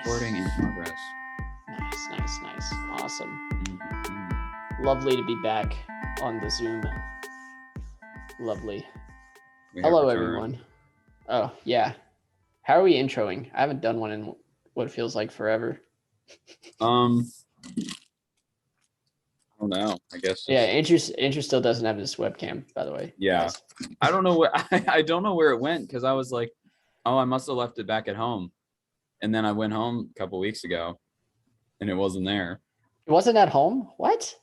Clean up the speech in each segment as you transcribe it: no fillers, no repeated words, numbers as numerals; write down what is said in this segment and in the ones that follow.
Recording in progress. Nice. Awesome. Mhm. Lovely to be back on the Zoom. Lovely. We have Hello, returned. everyone. Oh, yeah. How are we introing? I haven't done one in what feels like forever. I don't know. I guess. Yeah, Andrew still doesn't have his webcam, by the way. Yeah. guys. I don't know where I don't know where it went because I was like, oh, I must have left it back at home, and then I went home a couple weeks ago, and it wasn't there. It wasn't at home? What?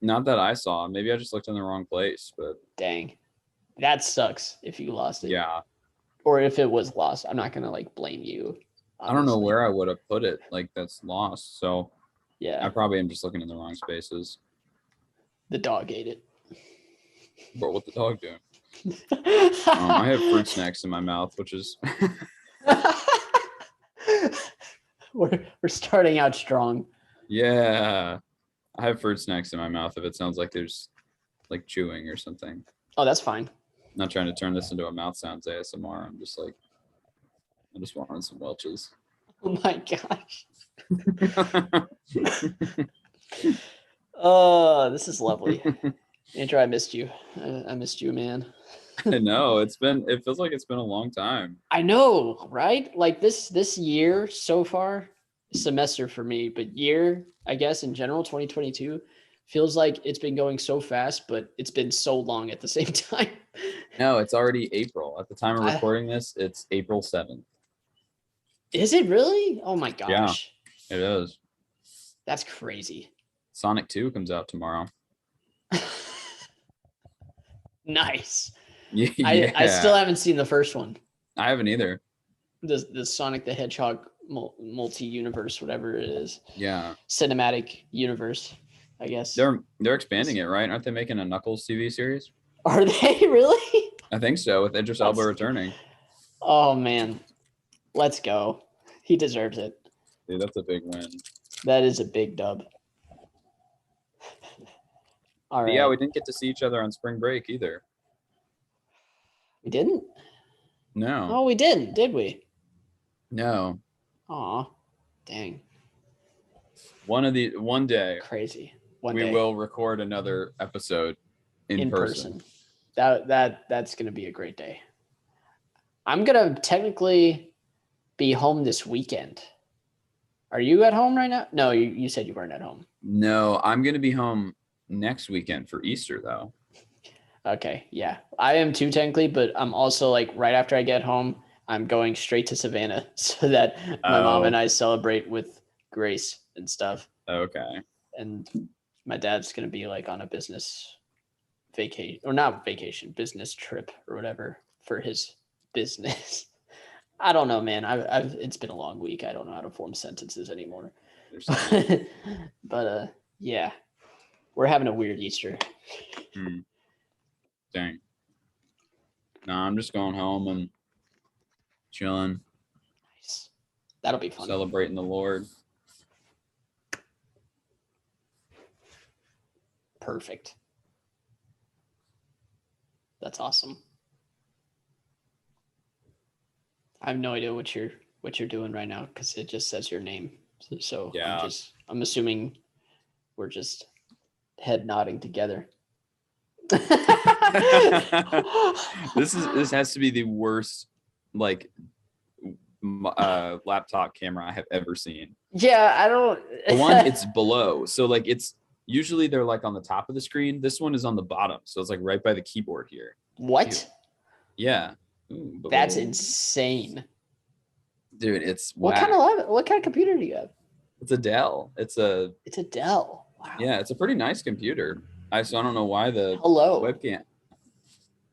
Not that I saw. Maybe I just looked in the wrong place, but Dang. That sucks if you lost it. yeah. Or if it was lost. I'm not gonna blame you. I don't know obviously. where I would have put it. Like that's lost. So I Yeah, probably am just looking in the wrong spaces. the dog ate it. But what the dog doing? I have fruit snacks in my mouth, which is we're starting out strong. yeah. I have fruit snacks in my mouth if it sounds like there's like chewing or something. Oh, that's fine. I'm not trying to turn this into a mouth sounds ASMR. I just wanted some Welch's. Oh my gosh. Oh, this is lovely. Andrew, I missed you. I missed you, man. I know it feels like it's been a long time. I know, right? Like this year so far, semester for me, but year, I guess in general, 2022 feels like it's been going so fast, but it's been so long at the same time. No, it's already April. At the time of I- recording this, it's April 7th. Is it really? Oh my gosh. It is. That's crazy. Sonic 2 comes out tomorrow. Nice. Yeah. I still haven't seen the first one. I haven't either. The Sonic the Hedgehog multi-universe, whatever it is. Yeah. Cinematic universe, I guess. They're expanding it, right? Aren't they making a Knuckles TV series? Are they really? I think so, with Idris Elba returning. Oh man. Let's go. He deserves it. Dude, that's a big win. That is a big dub. All right. Yeah, we didn't get to see each other on spring break either. We didn't? No. Oh, we didn't, did we? No. Aw. Dang. One day Crazy. we will record another episode in person. That's gonna be a great day. I'm gonna technically be home this weekend. Are you at home right now? No, you said you weren't at home. No, I'm gonna be home next weekend for Easter though. Okay, yeah. I am too technically, but I'm also right after I get home, I'm going straight to Savannah so that my mom and I celebrate with Grace and stuff. Okay. And my dad's gonna be on a business vacation, or not vacation, business trip or whatever for his business. I don't know, man. It's been a long week. I don't know how to form sentences anymore. But yeah, we're having a weird Easter. Dang. No, I'm just going home and chilling. Nice. That'll be fun. Celebrating the Lord. Perfect. That's awesome. I have no idea what you're doing right now because it just says your name. So yeah. I'm assuming we're just head nodding together. This has to be the worst laptop camera I have ever seen. Yeah, I don't. The one it's below, so it's usually they're on the top of the screen. This one is on the bottom, so it's right by the keyboard here. What? Yeah. Ooh, that's insane, dude. It's what kind of computer do you have? It's a Dell. It's a Dell. Wow. Yeah, it's a pretty nice computer. I don't know why the webcam.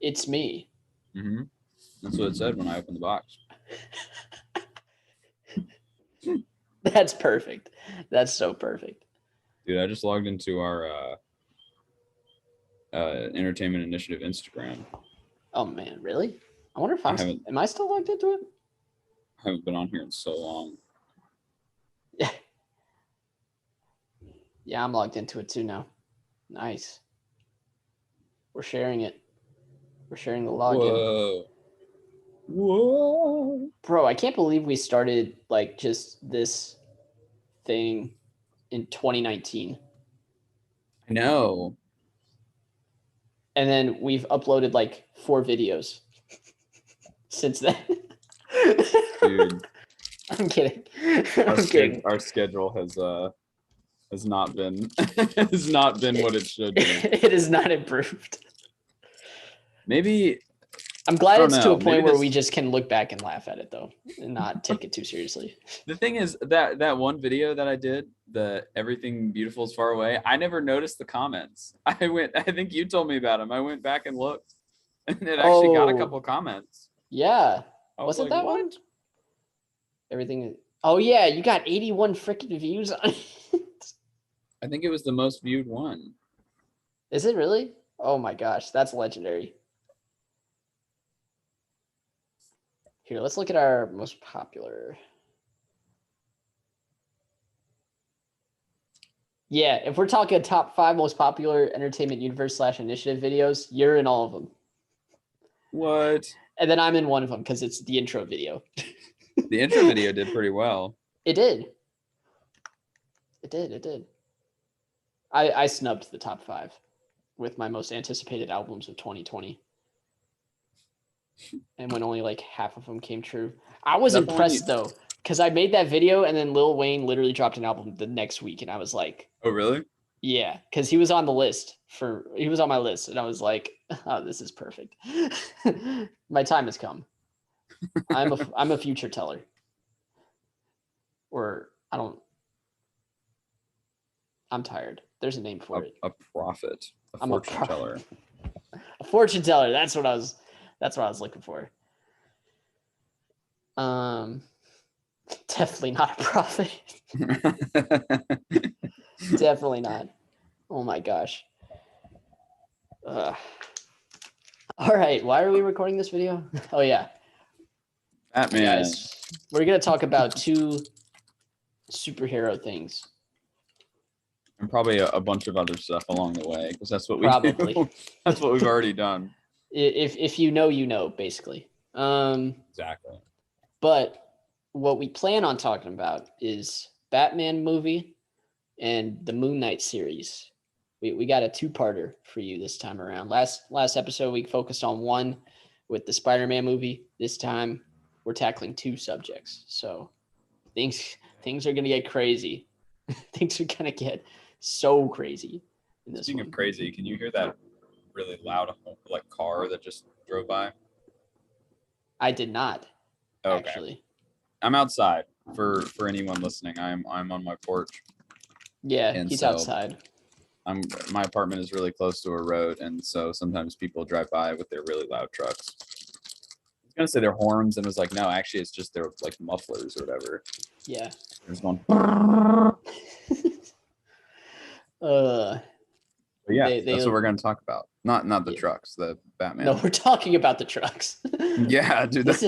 It's me. That's what it said when I opened the box. That's perfect. That's so perfect. Dude, I just logged into our Entertainment Initiative Instagram. Oh man, really? I wonder if am I still logged into it? I haven't been on here in so long. Yeah. Yeah, I'm logged into it too now. Nice. We're sharing it. We're sharing the login. Whoa. Bro, I can't believe we started like just this thing in 2019. I know. And then we've uploaded like 4 videos since then. Dude. I'm kidding. I'm kidding. Our schedule has not been has not been what it should be. It has not improved. Maybe I'm glad don't it's to know. a point Maybe where this- we just can look back and laugh at it though, and not take it too seriously. the thing is that one video that I did, the everything beautiful is far away, I never noticed the comments. I think you told me about them. I went back and looked, and it actually got a Oh. couple comments. Yeah. I Was it like, that "What?" one? Everything. Oh yeah, you got 81 freaking views on it. I think it was the most viewed one. Is it really? Oh my gosh, that's legendary. Here, let's look at our most popular. Yeah, if we're talking top 5 most popular entertainment universe / initiative videos, you're in all of them. What? And then I'm in one of them because it's the intro video. The intro video did pretty well. It did. It did. I snubbed the top 5 with my most anticipated albums of 2020. And when only like half of them came true. I was That's the one impressed though, because I made that video and then Lil Wayne literally dropped an album the next week. And I was like, Oh, really? yeah, because he was on the list he was on my list. And I was like, oh, this is perfect. My time has come. I'm a future teller. Or I'm tired. There's a name for it. A prophet, a I'm a fortune teller. A fortune teller. That's what I was looking for. Definitely not a prophet. Definitely not. Oh my gosh. All right. Why are we recording this video? Oh yeah. Batman. Guys, we're gonna talk about 2 superhero things. And probably a bunch of other stuff along the way, because that's what we Probably. do. That's what we've already done. If you know, basically. Exactly. But what we plan on talking about is Batman movie and the Moon Knight series. We got a 2-parter for you this time around. Last episode we focused on one with the Spider-Man movie. This time we're tackling 2 subjects. So things are gonna get crazy. Things are gonna get so crazy in this Speaking one. of crazy, can you hear that really loud like car that just drove by? I did not Okay. actually. I'm outside for anyone listening. I'm on my porch. Yeah, And he's so- outside. My apartment is really close to a road, and so sometimes people drive by with their really loud trucks. I was gonna say they're horns, and it was like, no, actually, it's just their like mufflers or whatever. Yeah. There's going. But yeah, They- that's what we're gonna talk about. Not the Yeah. trucks, the Batman. No, we're talking about the trucks. Yeah, dude. this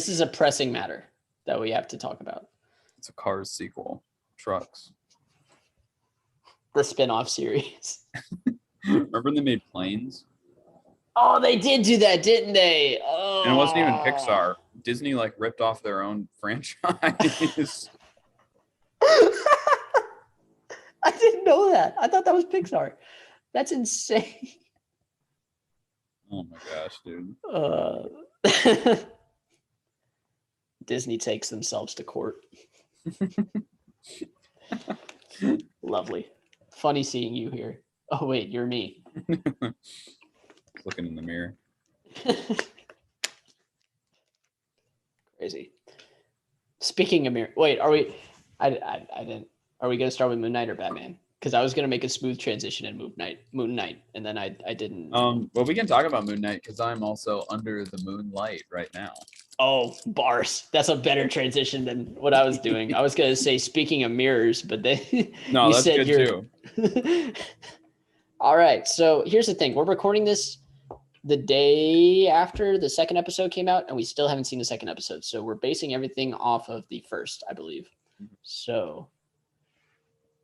is a pressing matter that we have to talk about. It's a Cars sequel. Trucks. The spin-off series. Remember when they made planes? Oh, they did do that, didn't they? Oh. And it wasn't even Pixar. Disney like ripped off their own franchise. I didn't know that. I thought that was Pixar. That's insane. Oh my gosh, dude. Disney takes themselves to court. Lovely. Funny seeing you here. Oh, wait, you're me. Looking in the mirror. Crazy. Speaking of mirror, wait, are we? I didn't. Are we gonna start with Moon Knight or Batman? Because I was gonna make a smooth transition in Moon Knight, and then I didn't. Well, we can talk about Moon Knight because I'm also under the moonlight right now. Oh, bars. That's a better transition than what I was doing. I was gonna say speaking of mirrors, but then No, you that's said good you're. too. All right. So here's the thing. We're recording this the day after the second episode came out, and we still haven't seen the second episode. So we're basing everything off of the first, I believe. So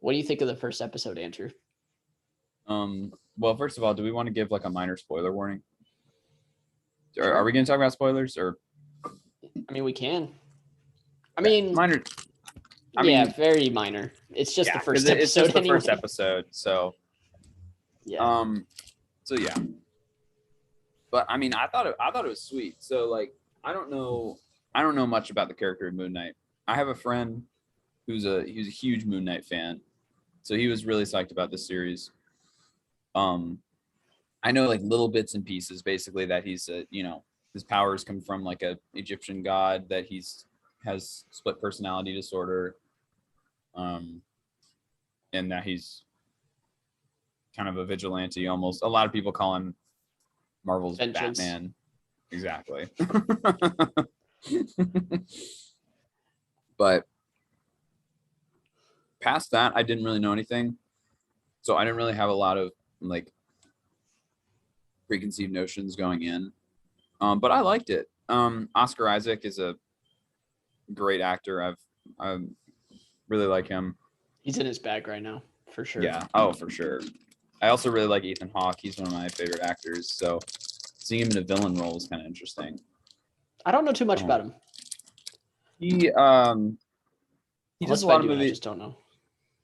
what do you think of the first episode, Andrew? Well, first of all, do we want to give like a minor spoiler warning? Are we going to talk about spoilers or? I mean, we can. I mean, Minor. I yeah, mean, very minor. It's just yeah, the first 'cause it's just episode the first anyway. episode. So, Yeah. so yeah. But I mean, I thought it was sweet. So like, I don't know much about the character of Moon Knight. I have a friend he was a huge Moon Knight fan, so he was really psyched about this series. Um, I know like little bits and pieces, basically that he's his powers come from like a Egyptian god, that has split personality disorder, um, and that he's kind of a vigilante almost. A lot of people call him Marvel's Vengeance. Batman. Exactly. But past that, I didn't really know anything. So I didn't really have a lot of like preconceived notions going in. But I liked it. Oscar Isaac is a great actor. I really like him. He's in his bag right now, for sure. Yeah. Oh, for sure. I also really like Ethan Hawke. He's one of my favorite actors. So seeing him in a villain role is kind of interesting. I don't know too much Oh. about him. He Unless does a if I lot of do, I movies. just don't know.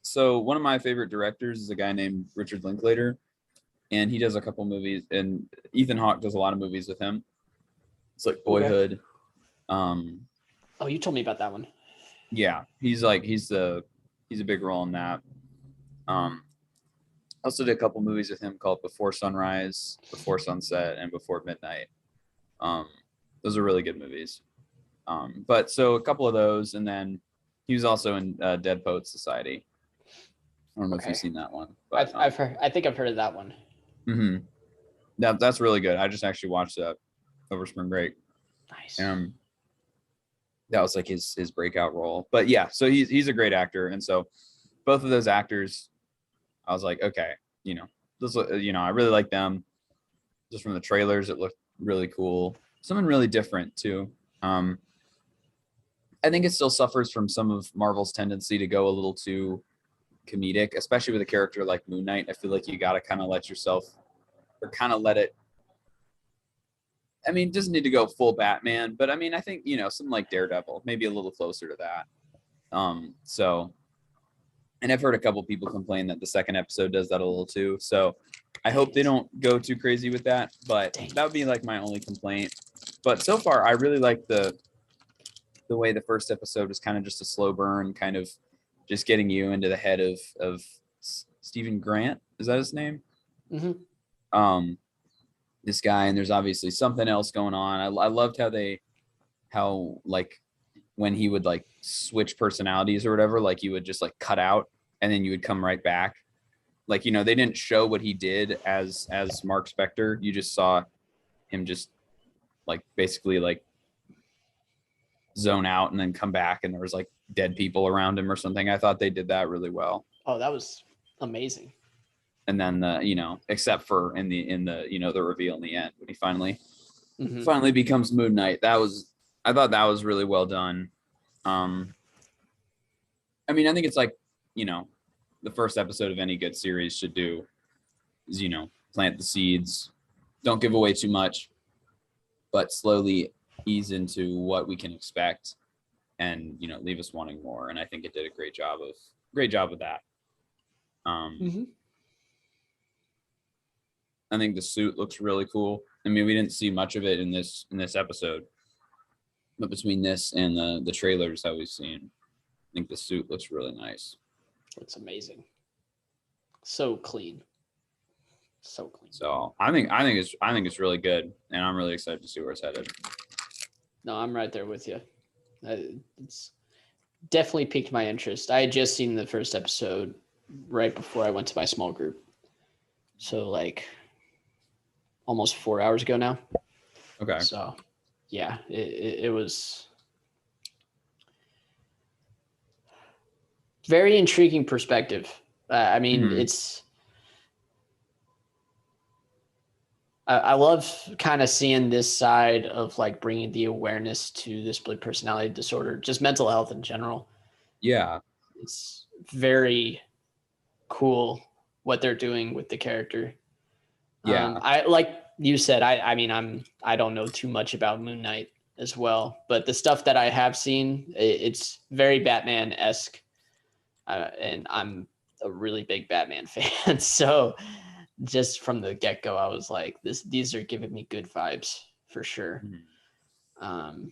So one of my favorite directors is a guy named Richard Linklater, and he does a couple movies. And Ethan Hawke does a lot of movies with him. It's like Boyhood. Oh, you told me about that one. Yeah, he's a big role in that. I also did a couple movies with him called Before Sunrise, Before Sunset, and Before Midnight. Those are really good movies. But so a couple of those, and then he was also in Dead Poets Society. I don't know if you've seen that one, but I've heard. I think I've heard of that one. That's really good. I just actually watched that over spring break. Nice. That was like his breakout role. But yeah, so he's a great actor, and so both of those actors, I was like, okay, I really like them. Just from the trailers, it looked really cool. Something really different too. I think it still suffers from some of Marvel's tendency to go a little too comedic, especially with a character like Moon Knight. I feel like you got to kind of let it. I mean, it doesn't need to go full Batman, but I mean, I think, something like Daredevil, maybe a little closer to that. And I've heard a couple people complain that the second episode does that a little too. So I hope they don't go too crazy with that, but that would be like my only complaint. But so far, I really like the way the first episode was kind of just a slow burn, kind of just getting you into the head of Stephen Grant. Is that his name? Mm-hmm. This guy, and there's obviously something else going on. I loved how like when he would like switch personalities or whatever, like you would just like cut out and then you would come right back. Like, they didn't show what he did as Mark Spector. You just saw him just like basically like zone out and then come back, and there was like dead people around him or something. I thought they did that really well. Oh, that was amazing. And then except for in the the reveal in the end when he finally becomes Moon Knight. I thought that was really well done. I mean, I think it's like, the first episode of any good series should do is, plant the seeds, don't give away too much, but slowly ease into what we can expect and, leave us wanting more. And I think it did a great job of that. I think the suit looks really cool. I mean, we didn't see much of it in this episode, but between this and the trailers that we've seen, I think the suit looks really nice. It's amazing. So clean. So clean. So I think it's really good, and I'm really excited to see where it's headed. No, I'm right there with you. It's definitely piqued my interest. I had just seen the first episode right before I went to my small group. So like almost 4 hours ago now. Okay. So yeah, it was very intriguing perspective. I mean, it's, I love kind of seeing this side of like bringing the awareness to the split personality disorder, just mental health in general. Yeah. It's very cool what they're doing with the character. Yeah. I like you said, I mean, I don't know too much about Moon Knight. as well. But the stuff that I have seen, it's very Batman-esque. And I'm a really big Batman fan. So just from the get-go, I was like, these are giving me good vibes for sure. But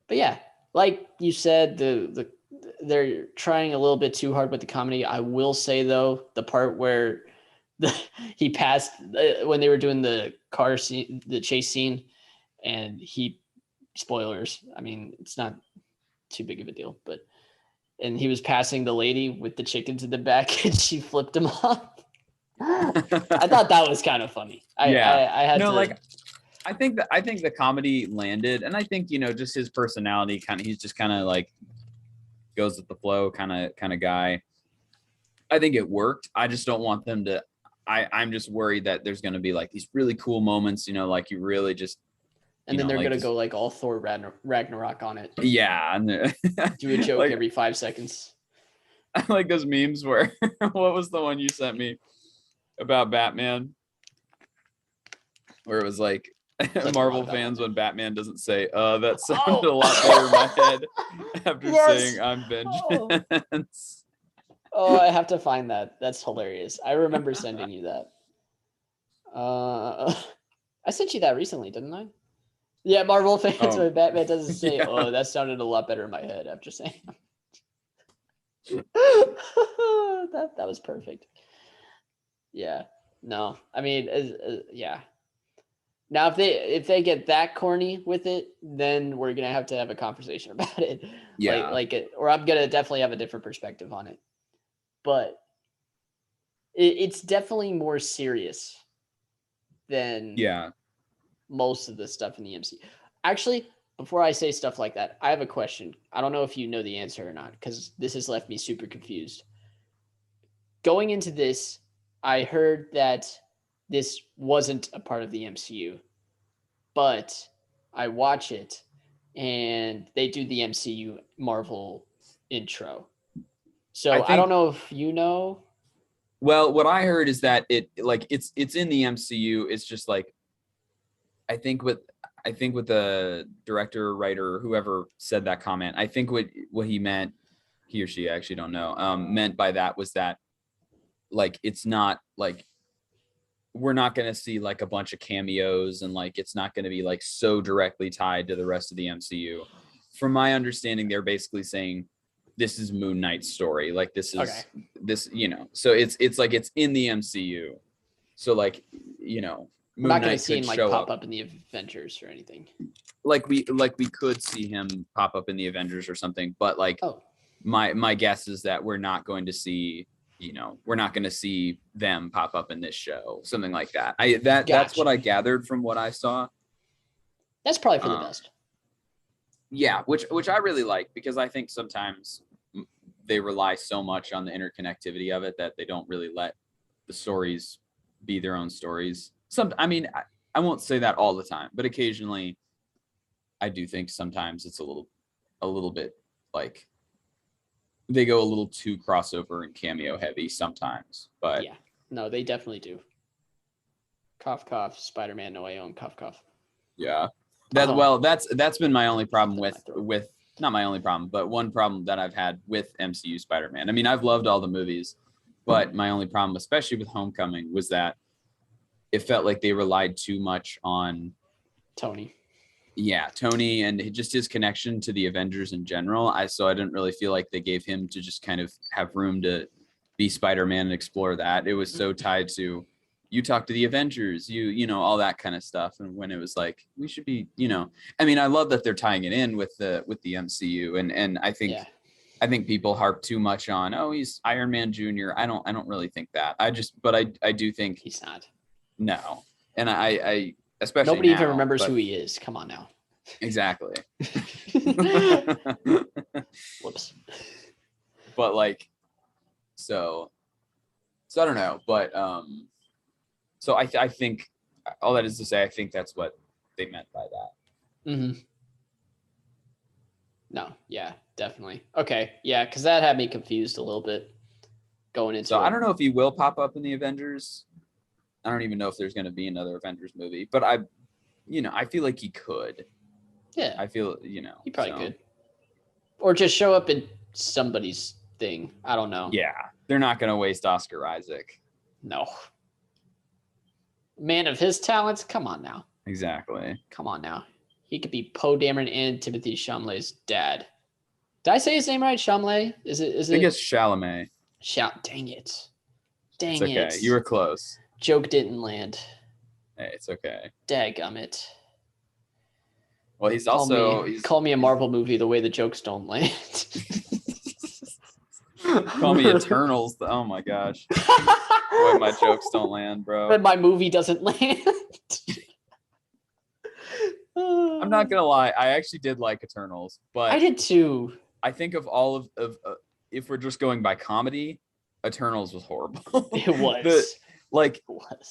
yeah, like you said, they're trying a little bit too hard with the comedy. I will say though, the part where he passed when they were doing the car scene, the chase scene, and spoilers. I mean, it's not too big of a deal, and he was passing the lady with the chickens in the back, and she flipped him off. I thought that was kind of funny. I had no, to like I think the comedy landed, and I think just his personality he's just kind of like goes with the flow kind of guy. I think it worked. I just don't want them to. I'm just worried that there's going to be like these really cool moments, like you really just. And then they're going to go like all Thor Ragnarok on it. Yeah. Do a joke like, every 5 seconds. I like those memes where, what was the one you sent me about Batman? Where it was like Marvel fans when Batman doesn't say, that sounded a lot better in my head after saying I'm vengeance. Oh, I have to find that. That's hilarious. I remember sending you that. I sent you that recently, didn't I? Yeah, Marvel fans when Batman doesn't say, "Oh, that sounded a lot better in my head," after saying that was perfect. Yeah. No, I mean, yeah. Now, if they get that corny with it, then we're gonna have to have a conversation about it. Yeah. Or I'm gonna definitely have a different perspective on it. But it's definitely more serious than most of the stuff in the MCU. Actually, before I say stuff like that, I have a question. I don't know if you know the answer or not, because this has left me super confused. Going into this, I heard that this wasn't a part of the MCU, but I watch it and they do the MCU Marvel intro. So I don't know if you know. Well, what I heard is that it's in the MCU. It's just like, I think with the director, writer, whoever said that comment, I think what he meant, he or she, I actually don't know, meant by that was that like, it's not like, we're not going to see like a bunch of cameos, and like, it's not going to be like so directly tied to the rest of the MCU. From my understanding, they're basically saying, this is Moon Knight's story. Like this, so it's like, it's in the MCU. So like, Moon we're not going to see him like pop up in the Avengers or anything. Like we could see him pop up in the Avengers or something, but like, my guess is that we're not going to see, we're not going to see them pop up in this show, something like that. That's what I gathered from what I saw. That's probably for the best. Yeah, which I really like, because I think sometimes they rely so much on the interconnectivity of it that they don't really let the stories be their own stories. I mean, I won't say that all the time, but occasionally I do think sometimes it's a little bit like they go a little too crossover and cameo heavy sometimes. But yeah, no, they definitely do. Cough, cough, Spider-Man No Way Home, cough, cough. Yeah. That's been my only problem with not my only problem, but one problem that I've had with MCU Spider-Man. I mean, I've loved all the movies, but my only problem, especially with Homecoming, was that it felt like they relied too much on Tony. Yeah, Tony, and just his connection to the Avengers in general. So I didn't really feel like they gave him to just kind of have room to be Spider-Man and explore that. It was so tied to, you talk to the Avengers, all that kind of stuff. And when it was like, we should be, I mean, I love that they're tying it in with the MCU, and I think people harp too much on, he's Iron Man Jr. I don't really think that. I do think he's not. No, and I especially nobody even remembers who he is. Come on now. Exactly. Whoops. But like, so I don't know, but so I think all that is to say, I think that's what they meant by that. Mm-hmm. No, yeah, definitely. Okay, yeah, because that had me confused a little bit going into. So I don't know if he will pop up in the Avengers. I don't even know if there's going to be another Avengers movie, but I feel like he could. Yeah, I feel, he probably so, could. Or just show up in somebody's thing. I don't know. Yeah, they're not going to waste Oscar Isaac. No. Man of his talents, come on now. Exactly. Come on now. He could be Poe Dameron and Timothy Chalamet's dad. Did I say his name right? Chalamet? Is it? I think it's Chalamet. Dang it. It's okay. You were close. Joke didn't land. Hey, it's okay. Dadgummit. Well, he's call me a Marvel movie the way the jokes don't land. Call me Eternals. Oh my gosh. The way my jokes don't land, bro. But my movie doesn't land. I'm not gonna lie. I actually did like Eternals, but I did too. I think of all of if we're just going by comedy, Eternals was horrible. It was.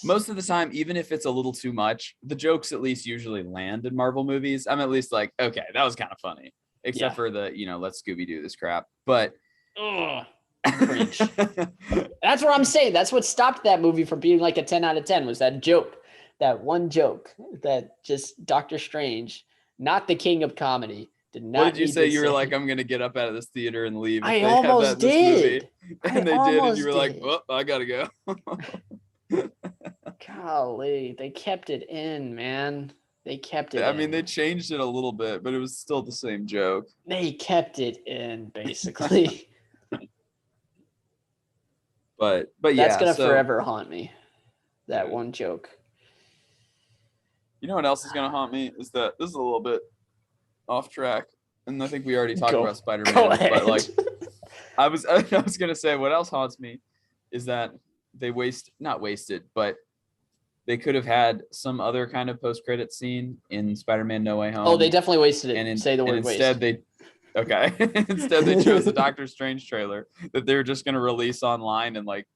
Most of the time, even if it's a little too much, the jokes at least usually land in Marvel movies. I'm at least like, okay, that was kind of funny. Except for the, let's Scooby-Doo this crap. But cringe. That's what I'm saying. That's what stopped that movie from being like a 10 out of 10 was that joke. That one joke that just Doctor Strange, not the king of comedy, did not. What did you say? You were like, I'm going to get up out of this theater and leave. I almost did. And they did. And you were like, oh, I got to go. Golly, they kept it in, man. They kept it in. I mean, they changed it a little bit, but it was still the same joke. They kept it in, basically. but yeah. That's going to forever haunt me. That one joke. You know what else is going to haunt me? Is that this is a little bit off track. And I think we already talked about Spider-Man. But like, I was going to say what else haunts me is that they not wasted, but they could have had some other kind of post-credit scene in Spider-Man No Way Home. Oh, they definitely wasted it. And say the word instead waste. Instead they chose the Doctor Strange trailer that they were just going to release online in like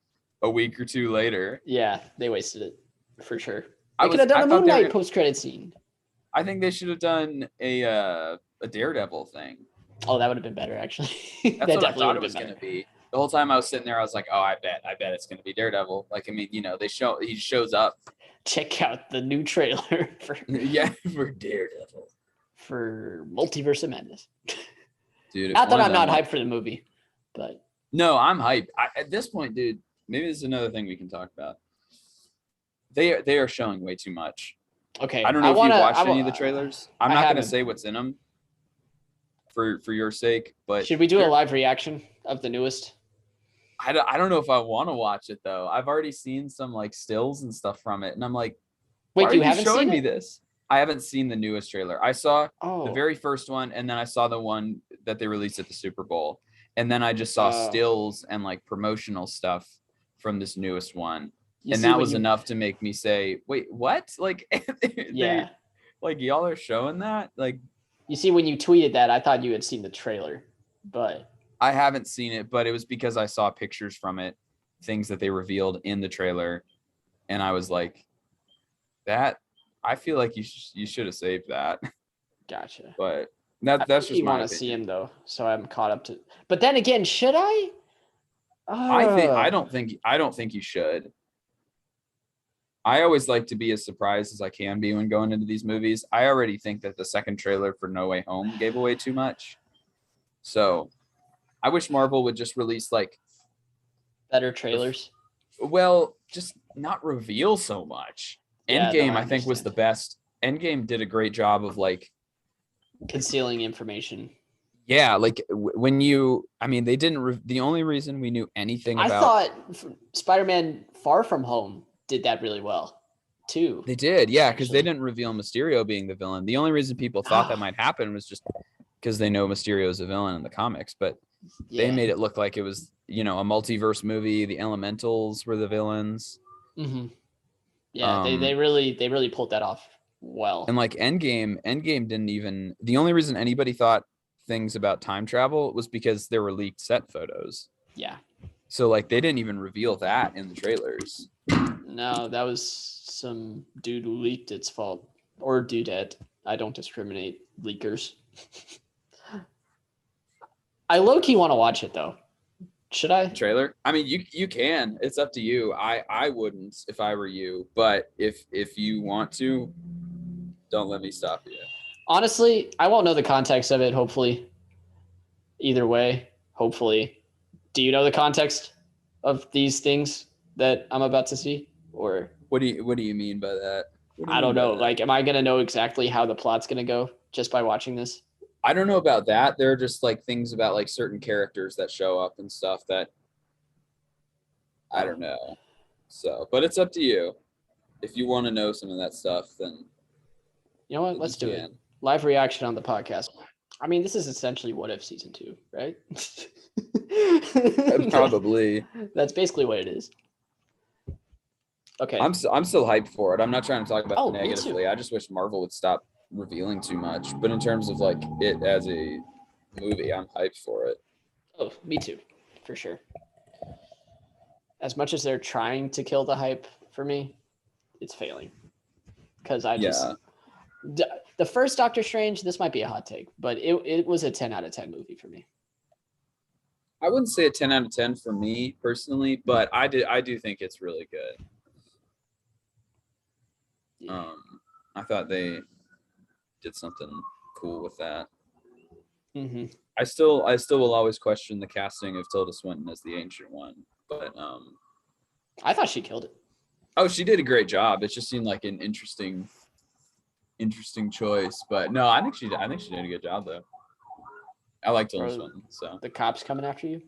a week or two later. Yeah, they wasted it for sure. They could have done a Moon Knight post-credit scene. I think they should have done a Daredevil thing. Oh, that would have been better, actually. That's what I thought it was going to be. The whole time I was sitting there, I was like, "Oh, I bet it's going to be Daredevil." Like, I mean, he shows up. Check out the new trailer for Daredevil for Multiverse of Madness. Dude, not that I'm not hyped for the movie, but no, I'm hyped. At this point, dude, maybe this is another thing we can talk about. They are showing way too much. Okay, I don't know if you've watched any of the trailers. I'm not going to say what's in them for your sake, but should we do a live reaction of the newest? I don't know if I want to watch it though. I've already seen some like stills and stuff from it, and I'm like, wait, you haven't showing seen me it? This? I haven't seen the newest trailer. I saw the very first one, and then I saw the one that they released at the Super Bowl, and then I just saw stills and like promotional stuff from this newest one, and that was enough to make me say, "Wait, what?" Like, yeah, like y'all are showing that. Like, you see, when you tweeted that, I thought you had seen the trailer, but I haven't seen it, but it was because I saw pictures from it, things that they revealed in the trailer, and I was like, that. I feel like you should have saved that. Gotcha. But that's just my want to see him though, so I'm caught up to. But then again, should I? I don't think you should. I always like to be as surprised as I can be when going into these movies. I already think that the second trailer for No Way Home gave away too much. So I wish Marvel would just release like better trailers. Well, just not reveal so much. Endgame, I think, was the best. Endgame did a great job of like concealing information. Yeah, like when they didn't. The only reason we knew anything about. I thought Spider-Man Far From Home did that really well, too. They did, yeah, because they didn't reveal Mysterio being the villain. The only reason people thought that might happen was just because they know Mysterio is a villain in the comics, but they made it look like it was, a multiverse movie. The Elementals were the villains. Mm-hmm. Yeah, they really pulled that off well. And like Endgame didn't even. The only reason anybody thought things about time travel was because there were leaked set photos. Yeah. So like they didn't even reveal that in the trailers. No, that was some dude who leaked its fault, or dudette. I don't discriminate, leakers. I low-key want to watch it though. Should I? Trailer? I mean, you can. It's up to you. I wouldn't if I were you, but if you want to, Don't let me stop you. Honestly, I won't know the context of it, hopefully. Either way, hopefully. Do you know the context of these things that I'm about to see? Or What do you mean by that? What do you I mean don't by know. that? Like, am I gonna know exactly how the plot's gonna go just by watching this? I don't know about that. There are just like things about like certain characters that show up and stuff that I don't know. So, but it's up to you. If you want to know some of that stuff, then You know what? you Let's do it. can. Live reaction on the podcast. I mean, this is essentially What If season 2, right? Probably. That's basically what it is. Okay. I'm still hyped for it. I'm not trying to talk about Oh, it me too. negatively. I just wish Marvel would stop revealing too much. But in terms of like it as a movie, I'm hyped for it. Oh, me too, for sure. As much as they're trying to kill the hype for me, it's failing. Because I just the first Doctor Strange, this might be a hot take, but it was a 10 out of 10 movie for me. I wouldn't say a 10 out of 10 for me personally, but I do think it's really good. Yeah. I thought they did something cool with that. Mm-hmm. I still will always question the casting of Tilda Swinton as the Ancient One, but I thought she killed it. oh, she did a great job. It just seemed like an interesting choice, but no, I think she did a good job though. I like Tilda Swinton, so The cops coming after you?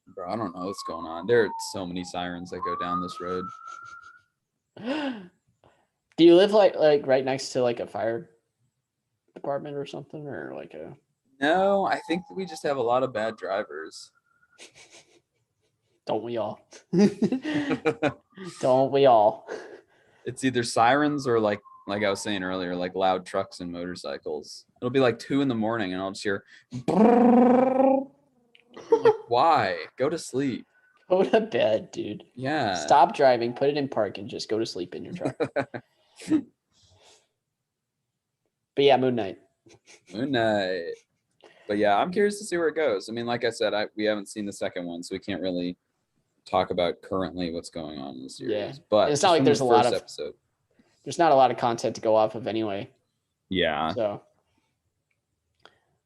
bro, I don't know what's going on. There are so many sirens that go down this road. Do you live like right next to like a fire department or something, or like a? No, I think we just have a lot of bad drivers. Don't we all? Don't we all? It's either sirens or like I was saying earlier, like loud trucks and motorcycles. It'll be like 2 a.m. and I'll just hear. Like, why? Go to sleep. Go to bed, dude. Yeah. Stop driving, put it in park, and just go to sleep in your truck. But yeah, Moon Knight. Moon Knight. But yeah, I'm curious to see where it goes. I mean, like I said, we haven't seen the second one, so we can't really talk about currently what's going on in the series. Yeah. But it's not like there's a lot of episode. There's not a lot of content to go off of anyway. Yeah. So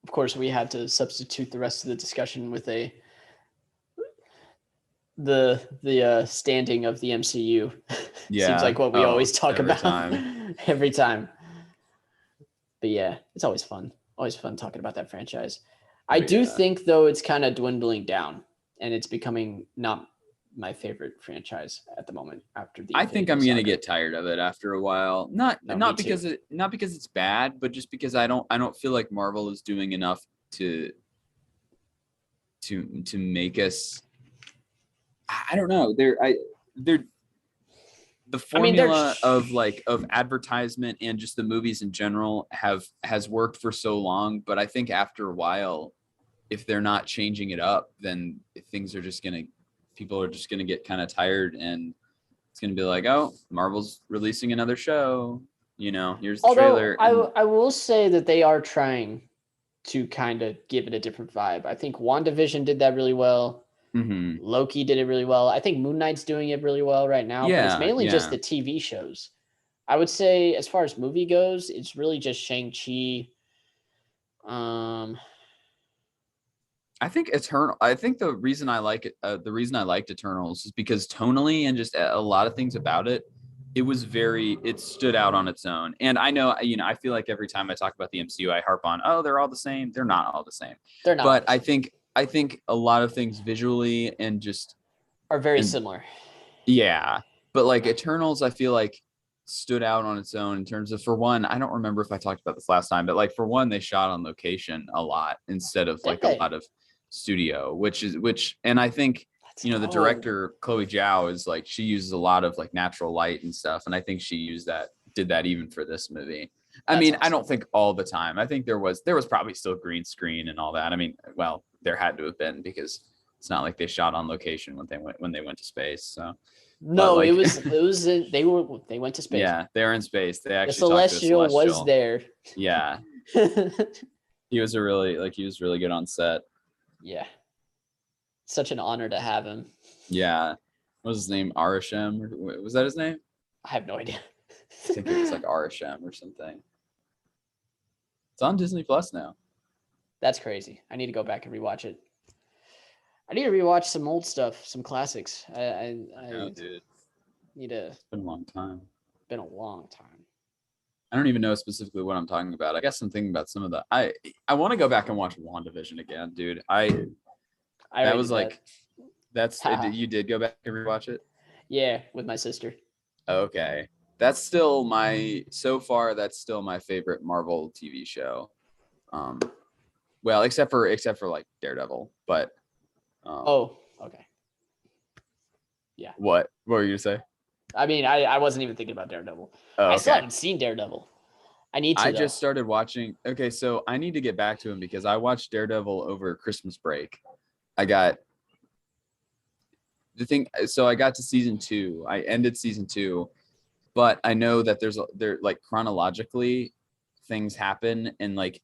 of course we had to substitute the rest of the discussion with the standing of the MCU. Yeah. Seems like what we always talk every about time. every time. But yeah, it's always fun. Always fun talking about that franchise. I do think though it's kind of dwindling down and it's becoming not my favorite franchise at the moment after the I think I'm going to get tired of it after a while. Not because it's bad, but just because I don't feel like Marvel is doing enough to make us. I don't know. The formula of advertisement and just the movies in general has worked for so long, but I think after a while, if they're not changing it up, then people are just gonna get kind of tired, and it's gonna be like, oh, Marvel's releasing another show. Here's the trailer. I will say that they are trying to kind of give it a different vibe. I think WandaVision did that really well. Mm-hmm. Loki did it really well. I think Moon Knight's doing it really well right now. Yeah, but it's mainly just the TV shows. I would say as far as movie goes, it's really just Shang-Chi. I think the reason I like it, the reason I liked Eternals is because tonally and just a lot of things about it, it stood out on its own. And I know, I feel like every time I talk about the MCU, I harp on, oh, they're all the same. They're not all the same. They're not. But I think a lot of things visually and just are very similar. Yeah. But like Eternals, I feel like stood out on its own in terms of, for one, I don't remember if I talked about this last time, but like for one, they shot on location a lot instead of like a lot of studio, and I think the director Chloe Zhao is like, she uses a lot of like natural light and stuff, and I think she did that even for this movie. I mean, awesome. I don't think all the time. I think there was probably still green screen and all that. I mean, well, there had to have been, because it's not like they shot on location when they went to space. So no, it was they went to space. Yeah, they were in space. They actually the Celestial was there. Yeah. He was really good on set. Yeah. Such an honor to have him. Yeah. What was his name? Arishem? Was that his name? I have no idea. I think it was like Arishem or something. It's on Disney Plus now. That's crazy. I need to go back and rewatch it. I need to rewatch some old stuff, some classics. I Oh, dude, need to. it's been a long time. Been a long time. I don't even know specifically what I'm talking about. I guess I'm thinking about some of the. I want to go back and watch WandaVision again, dude. I That already was did like, that's Haha. you did go back and rewatch it. Yeah, with my sister. Okay, that's still my so far. That's still my favorite Marvel TV show. Well, except for like Daredevil, but. Oh, okay. Yeah. What were you gonna say? I mean, I wasn't even thinking about Daredevil. Oh, I still okay. haven't seen Daredevil. I need to. I though. just started watching. Okay, so I need to get back to him because I watched Daredevil over Christmas break. I got the thing. So I got to season 2. I ended season 2, but I know that there like chronologically things happen and like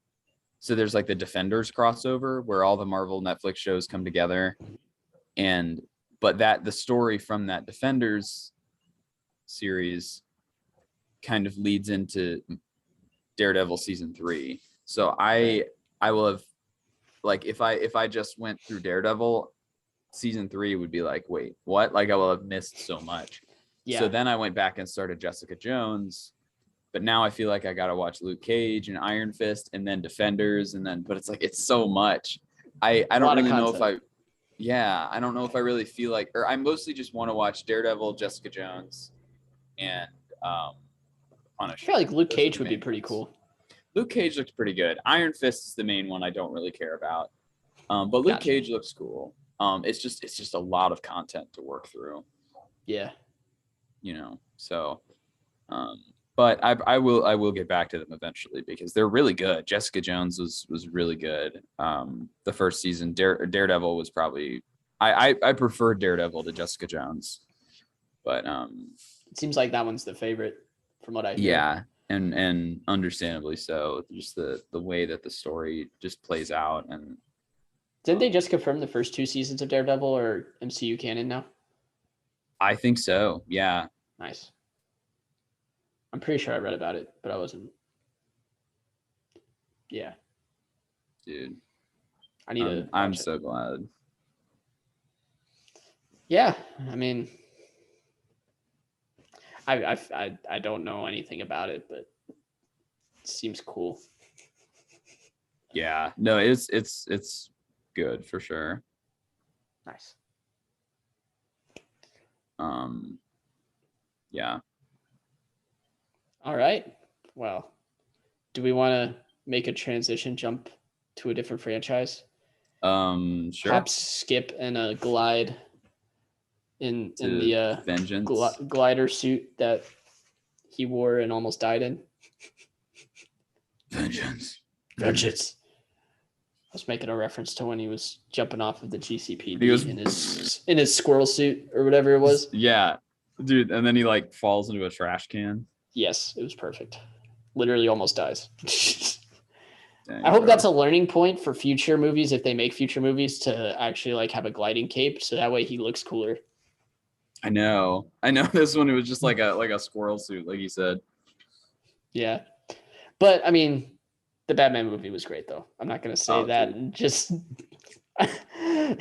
so there's like the Defenders crossover where all the Marvel Netflix shows come together, and but that the story from that Defenders series kind of leads into Daredevil season 3. So I will have like if I just went through Daredevil season 3 would be like, wait, what? Like I will have missed so much. Yeah. So then I went back and started Jessica Jones, but now I feel like I got to watch Luke Cage and Iron Fist and then Defenders and then but it's like it's so much. I don't really know if I don't know if I really feel like or I mostly just want to watch Daredevil, Jessica Jones and I Punisher. feel like Luke Those are Cage the would be main pretty ones. cool. Luke Cage looks pretty good. Iron Fist is the main one I don't really care about. But Luke Gotcha. Cage looks cool. It's just a lot of content to work through, Yeah. you know. So but I will get back to them eventually because they're really good. Jessica Jones was really good. The first season, Daredevil was probably I prefer Daredevil to Jessica Jones. But It seems like that one's the favorite from what I hear. yeah, and understandably so. Just the way that the story just plays out and Didn't they just confirm the first 2 seasons of Daredevil or MCU canon now? I think so. Yeah. Nice. I'm pretty sure I read about it, but I wasn't. Yeah. Dude. I need to. I'm watch it. so glad. Yeah, I mean, I don't know anything about it, but it seems cool. Yeah. No, it's good for sure. Nice. Yeah. All right. Well, do we want to make a transition jump to a different franchise? Sure. Perhaps skip and glide in the Vengeance. glider suit that he wore and almost died in. Vengeance. Vengeance. I was making a reference to when he was jumping off of the GCPD He was- in his squirrel suit or whatever it was. Yeah. Dude, and then he like falls into a trash can. Yes, it was perfect. Literally almost dies. Dang, I hope bro. that's a learning point for future movies if they make future movies to actually like have a gliding cape so that way he looks cooler. I know. This one it was just like a squirrel suit, like you said. Yeah. But I mean, the Batman movie was great though. I'm not gonna say that dude. and just I'm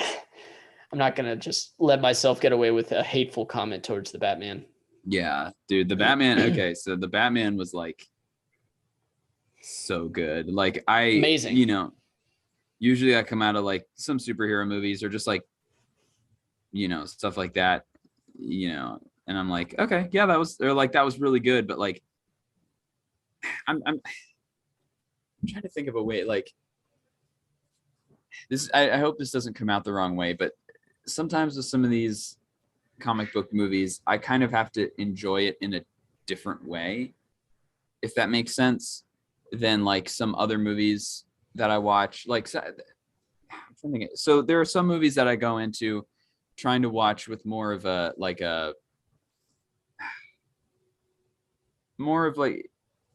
not gonna just let myself get away with a hateful comment towards the Batman. Yeah, dude, the Batman. Okay, so the Batman was like so good. Like Amazing. you know, usually I come out of like some superhero movies or just like, you know, stuff like that, you know, and I'm like, okay, yeah, that was really good, but like, I'm trying to think of a way like this. I hope this doesn't come out the wrong way, but sometimes with some of these comic book movies, I kind of have to enjoy it in a different way, if that makes sense, than like some other movies that I watch. Like, so there are some movies that I go into trying to watch with more of a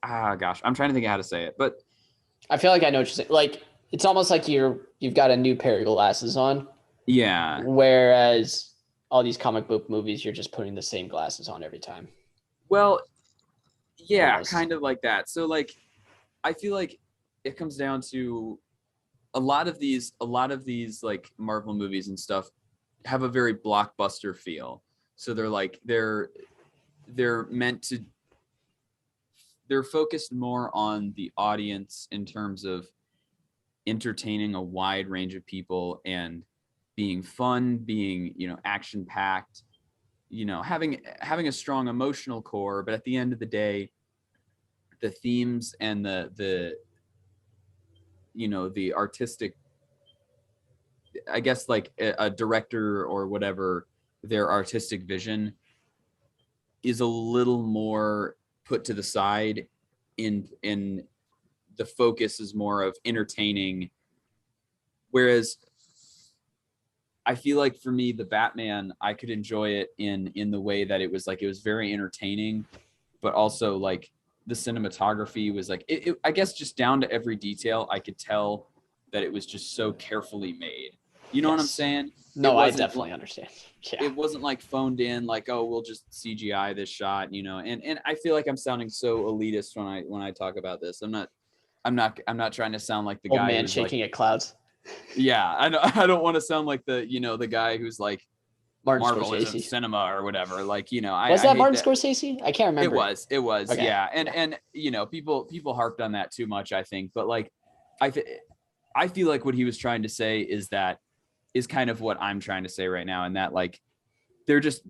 gosh, I'm trying to think of how to say it, but I feel like I know what you're saying. Like it's almost like you've got a new pair of glasses on. yeah. Whereas all these comic book movies, you're just putting the same glasses on every time. Well, yeah, Almost. kind of like that. So like, I feel like it comes down to a lot of these like Marvel movies and stuff have a very blockbuster feel. So they're meant to, they're focused more on the audience in terms of entertaining a wide range of people and being fun, being, action packed, having a strong emotional core. But at the end of the day, the themes and the artistic, I guess, like a director or whatever, their artistic vision is a little more put to the side. In the focus is more of entertaining, whereas I feel like for me, the Batman, I could enjoy it in the way that it was very entertaining, but also like the cinematography was like I guess just down to every detail. I could tell that it was just so carefully made. You know what I'm saying? No, I definitely understand. Yeah. It wasn't like phoned in, like, oh, we'll just CGI this shot, and I feel like I'm sounding so elitist when I talk about this. I'm not trying to sound like the old guy man who's shaking like, at clouds. Yeah, I don't want to sound like the guy who's like, Martin Marvel Scorsese. isn't cinema or whatever. Like, was that Martin Scorsese? I can't remember. It was, okay. Yeah. And people harped on that too much, I think. But like, I feel like what he was trying to say is kind of what I'm trying to say right now, and that like they're just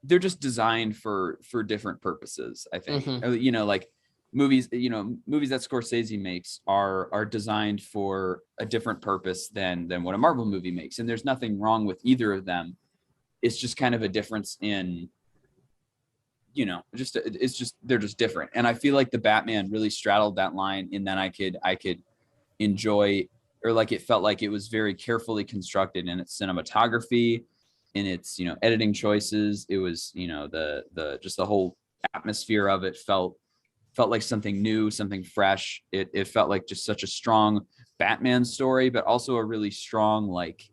designed for different purposes, I think. Like movies that Scorsese makes are designed for a different purpose than what a Marvel movie makes, and there's nothing wrong with either of them. It's just kind of a difference in, they're just different. And I feel like the Batman really straddled that line in that I could enjoy, or like it felt like it was very carefully constructed in its cinematography, in its editing choices. It was the just the whole atmosphere of it felt like something new, something fresh. It felt like just such a strong Batman story, but also a really strong like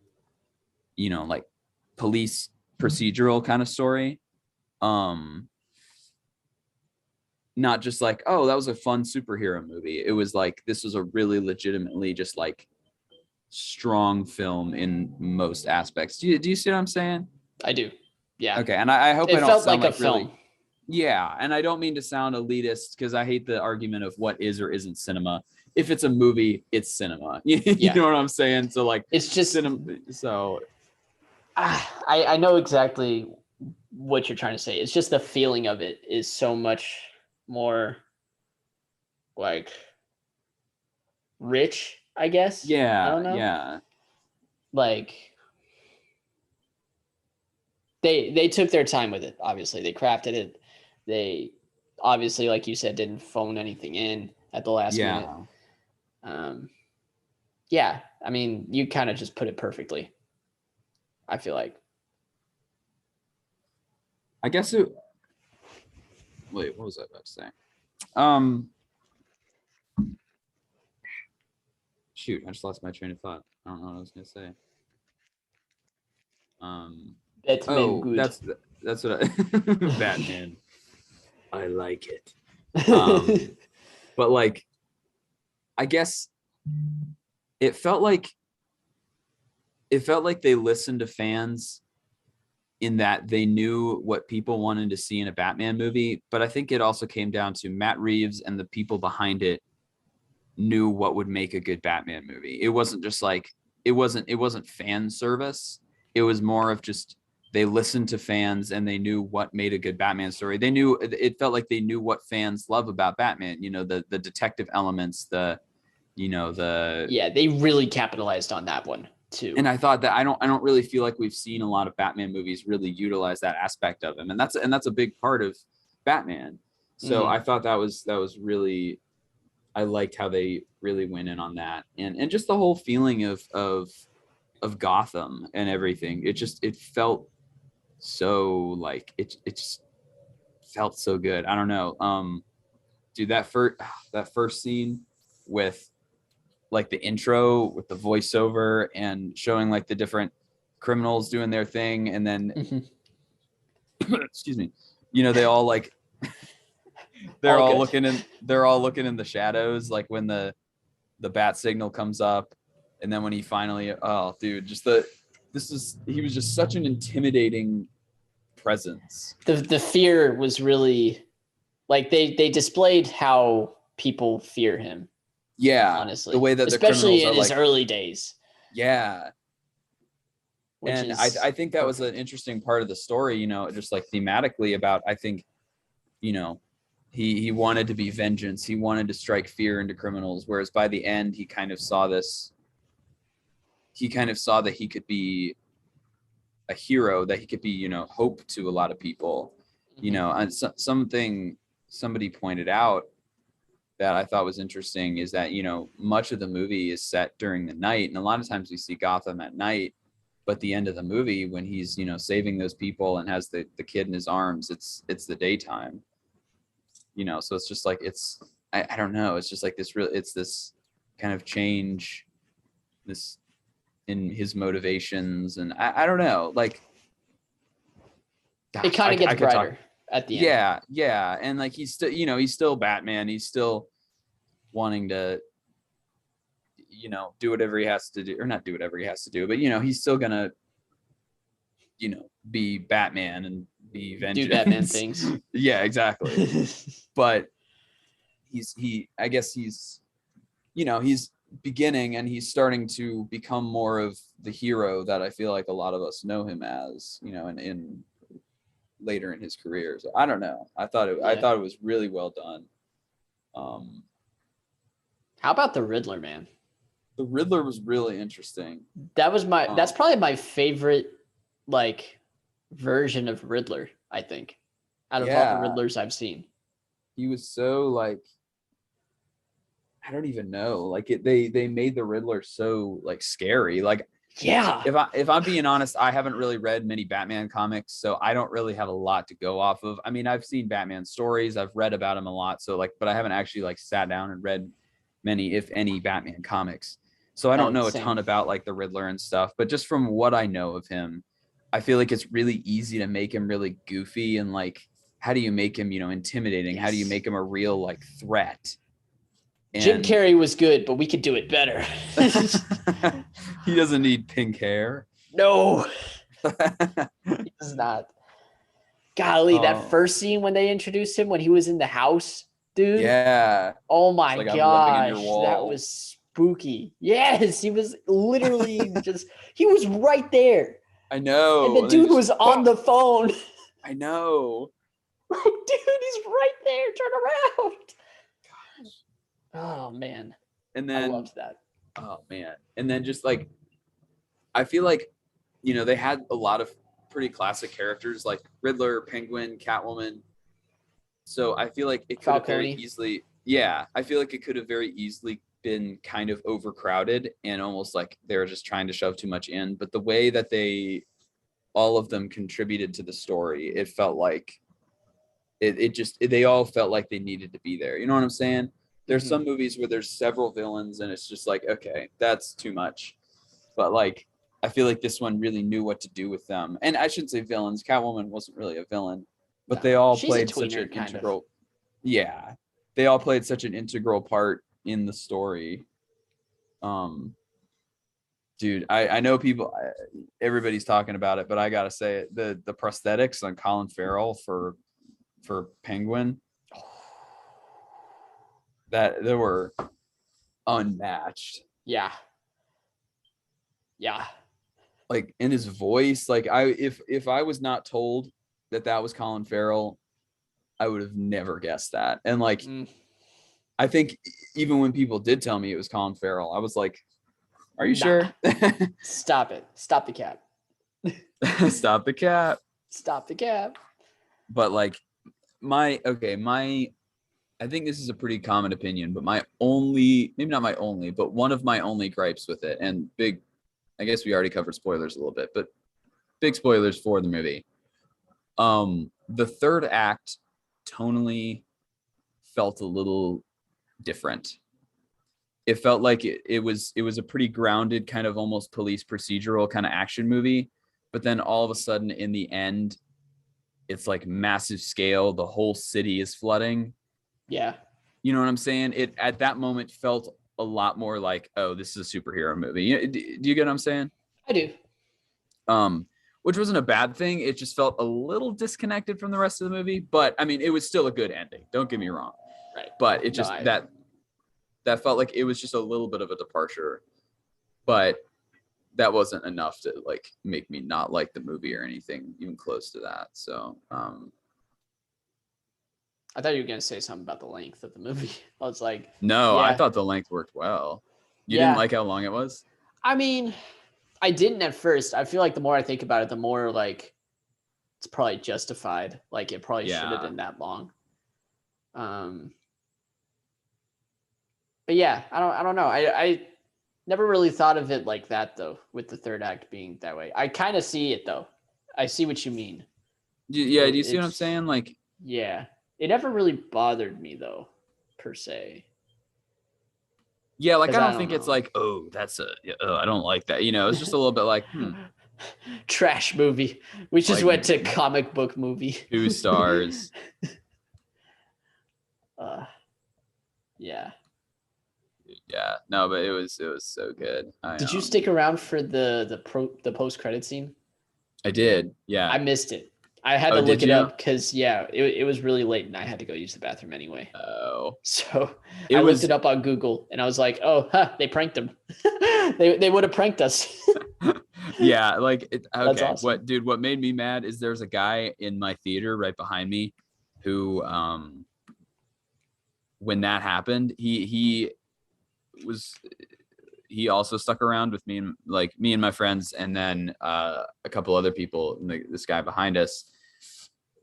police procedural kind of story. Not just like, oh, that was a fun superhero movie. It was like, this was a really legitimately just like strong film in most aspects. Do you see what I'm saying? I do. Yeah. Okay. And I hope it I don't felt sound like a film. Really, yeah. And I don't mean to sound elitist, because I hate the argument of what is or isn't cinema. If it's a movie, it's cinema. You know what I'm saying? So like, it's just cinema. So I know exactly what you're trying to say. It's just the feeling of it is so much more like rich, I guess. Yeah. I don't know. Yeah. Like they took their time with it. Obviously, they crafted it. They obviously, like you said, didn't phone anything in at the last minute. Yeah. I mean, you kind of just put it perfectly, I feel like. I guess it. Wait, what was I about to say? Shoot, I just lost my train of thought. I don't know what I was gonna say. Batman, that's what I Batman. I like it. But like, I guess it felt like they listened to fans, in that they knew what people wanted to see in a Batman movie. But I think it also came down to Matt Reeves and the people behind it knew what would make a good Batman movie. It wasn't just like, it wasn't fan service. It was more of just, they listened to fans and they knew what made a good Batman story. It felt like they knew what fans love about Batman, the detective elements, they really capitalized on that one too. And I thought that I don't really feel like we've seen a lot of Batman movies really utilize that aspect of him. And that's a big part of Batman. So I thought that was really, I liked how they really went in on that, and just the whole feeling of Gotham and everything. It felt so like, it just felt so good. I don't know. Dude, that first scene with like the intro with the voiceover and showing like the different criminals doing their thing, and then excuse me, they all like they're all looking in the shadows, like when the the bat signal comes up, and then when he finally, oh dude, he was just such an intimidating presence. The fear was really like they displayed how people fear him. Yeah, honestly, the way that especially the in criminals his are like, early days. yeah. And I think that was an perfect. interesting part of the story, you know, just like thematically about, I think, you know, he wanted to be vengeance. He wanted to strike fear into criminals. Whereas by the end, he kind of saw that he could be a hero, that he could be, you know, hope to a lot of people, you know. And something somebody pointed out that I thought was interesting is that, you know, much of the movie is set during the night. And a lot of times we see Gotham at night, but the end of the movie, when he's, you know, saving those people and has the kid in his arms, it's the daytime, you know. So it's just like, I don't know. It's just like it's this kind of change, this in his motivations. And I don't know, like, it kind of gets brighter at the end. Yeah. And like, he's still, you know, he's still Batman. He's still wanting to, you know, do whatever he has to do, or not do whatever he has to do, but, you know, he's still gonna, you know, be Batman and be vengeance. Do Batman things. Yeah, exactly. But I guess he's, you know, he's beginning and he's starting to become more of the hero that I feel like a lot of us know him as, you know, in later in his career. So I don't know. I thought it was really well done. How about the Riddler, man? The Riddler was really interesting. That's probably my favorite, like, version of Riddler, I think, out of all the Riddlers I've seen. He was so, like, I don't even know. Like, they made the Riddler so, like, scary. Like, yeah. If I'm being honest, I haven't really read many Batman comics, so I don't really have a lot to go off of. I mean, I've seen Batman stories, I've read about him a lot, so, like, but I haven't actually, like, sat down and read many, if any, Batman comics. So I don't know a ton about, like, the Riddler and stuff, but just from what I know of him, I feel like it's really easy to make him really goofy, and, like, how do you make him, you know, intimidating? Yes. How do you make him a real, like, threat? And Jim Carrey was good, but we could do it better. He doesn't need pink hair. No, he does not. Golly, that first scene when they introduced him, when he was in the house, dude. Yeah. Oh my gosh, that was spooky. Yes, he was literally he was right there. I know. And the dude was on the phone. I know. Dude, he's right there. Turn around. Gosh. Oh man. And then I loved that. Oh man. And then just, like, I feel like, you know, they had a lot of pretty classic characters like Riddler, Penguin, Catwoman. So I feel like it could have very easily, I feel like it could have very easily been kind of overcrowded and almost like they were just trying to shove too much in. But the way that all of them contributed to the story, it felt like they all felt like they needed to be there. You know what I'm saying? There's some movies where there's several villains and it's just like, okay, that's too much. But, like, I feel like this one really knew what to do with them. And I shouldn't say villains. Catwoman wasn't really a villain, but they all played such an integral. Yeah, they all played such an integral part in the story. Dude, I know everybody's talking about it, but I gotta say it. The prosthetics on Colin Farrell for Penguin, that they were unmatched. Yeah. Like, in his voice, like, if I was not told that was Colin Farrell, I would have never guessed that. And, like, I think even when people did tell me it was Colin Farrell, I was like, are you sure? Stop it. Stop the cap. Stop the cap. Stop the cap. But, like, I think this is a pretty common opinion, but maybe not my only, but one of my only gripes with it, and I guess we already covered spoilers a little bit, but big spoilers for the movie. The third act tonally felt a little different. It felt like it was a pretty grounded, kind of almost police procedural kind of action movie, but then all of a sudden in the end, it's like massive scale. The whole city is flooding. Yeah. You know what I'm saying? It at that moment felt a lot more like, oh, this is a superhero movie. Do you get what I'm saying? I do. Which wasn't a bad thing. It just felt a little disconnected from the rest of the movie. But I mean, it was still a good ending. Don't get me wrong. Right. But it just that felt like it was just a little bit of a departure. But that wasn't enough to like make me not like the movie or anything even close to that. So I thought you were gonna say something about the length of the movie. I was like, no, I yeah. thought the length worked well. You Yeah. didn't like how long it was? I mean, I didn't at first. I feel like the more I think about it, the more like it's probably justified. Like it probably should have Yeah. been that long. But yeah, I don't know. I never really thought of it like that though, with the third act being that way. I kind of see it though. I see what you mean. Yeah, do you see what I'm saying? Like, yeah, it never really bothered me though, per se. yeah, like I 'Cause I don't don't think it's know. like, oh, I don't like that. You know, it's just a little bit like, Trash movie. We just Like- went to comic book movie. 2 stars. Yeah. Yeah, no, but it was so good. Did you stick around for the post credit scene? I did. Yeah. I missed it. I had Oh, to look did it you? up because it was really late and I had to go use the bathroom anyway. Oh. So It I was looked it up on Google and I was like, oh, they pranked him. they would have pranked us. yeah, like okay. awesome. What made me mad is there's a guy in my theater right behind me who when that happened, he also stuck around with me and my friends, and then a couple other people, this guy behind us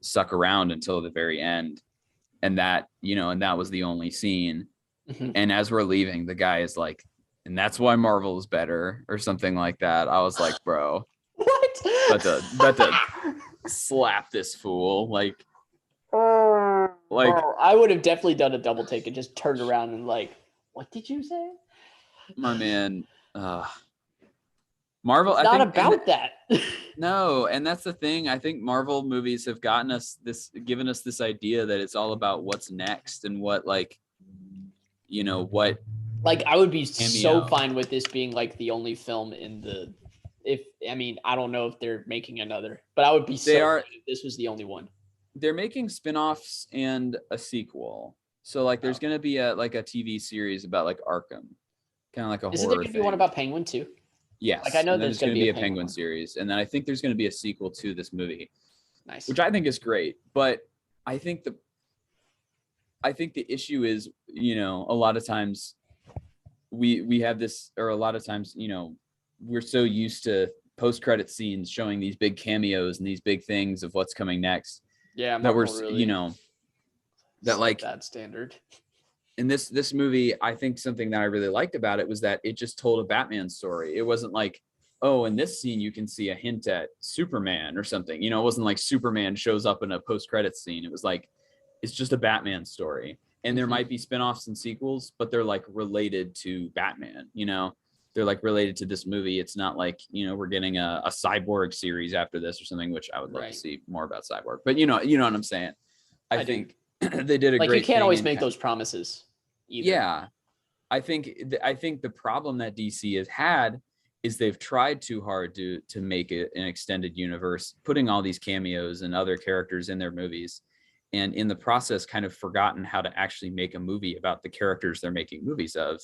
stuck around until the very end, and that was the only scene. Mhm. And as we're leaving, the guy is like, and that's why Marvel is better or something like that. I was like, bro, What? about to slap this fool. Like Bro, I would have definitely done a double take and just turned around and like, what did you say? my man, Marvel. It's not about that. No, and that's the thing. I think Marvel movies have given us this idea that it's all about what's next and what what. Like I would be so Cameo. fine with this being like the only film in the. I don't know if they're making another, but I would be so fine if this was the only one. They're making spin-offs and a sequel. So like there's going to be a TV series about like Arkham. Kind of like a Isn't horror there going to be one about Penguin too? Yes. Like I know and there's going to be a Penguin Penguin series, and then I think there's going to be a sequel to this movie. Nice. Which I think is great, but I think the issue is, a lot of times we have this, or a lot of times, we're so used to post-credit scenes showing these big cameos and these big things of what's coming next. Yeah, that we're really that like that standard. In this movie, I think something that I really liked about it was that it just told a Batman story. It wasn't like, oh, in this scene you can see a hint at Superman or something. It wasn't like Superman shows up in a post-credit scene. It was like, it's just a Batman story. And there might be spin-offs and sequels, but they're like related to Batman, they're like related to this movie. It's not like, we're getting a Cyborg series after this or something, which I would love to see more about Cyborg, but you know what I'm saying? I think they did a great thing. You can't always make those promises either. Yeah. I think the problem that DC has had is they've tried too hard to make it an extended universe, putting all these cameos and other characters in their movies, and in the process kind of forgotten how to actually make a movie about the characters they're making movies of,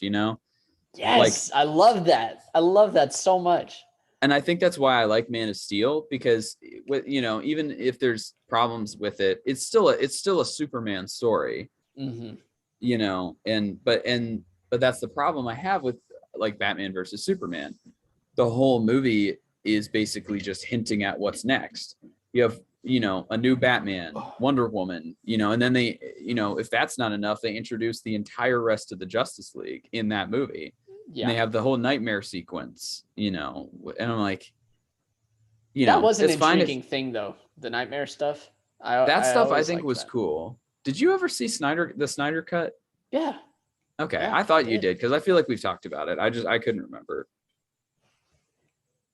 Yes, I love that. I love that so much. And I think that's why I like Man of Steel, because even if there's problems with it, it's still a Superman story. Mm-hmm. But that's the problem I have with like Batman versus Superman. The whole movie is basically just hinting at what's next. You have a new Batman, Wonder Woman, and then they, if that's not enough, they introduce the entire rest of the Justice League in that movie. Yeah. And they have the whole nightmare sequence, and I'm like, that was an intriguing thing though. The nightmare stuff. I think was cool. Did you ever see the Snyder cut? Yeah. Okay. Yeah, I thought you did, because I feel like we've talked about it. I couldn't remember.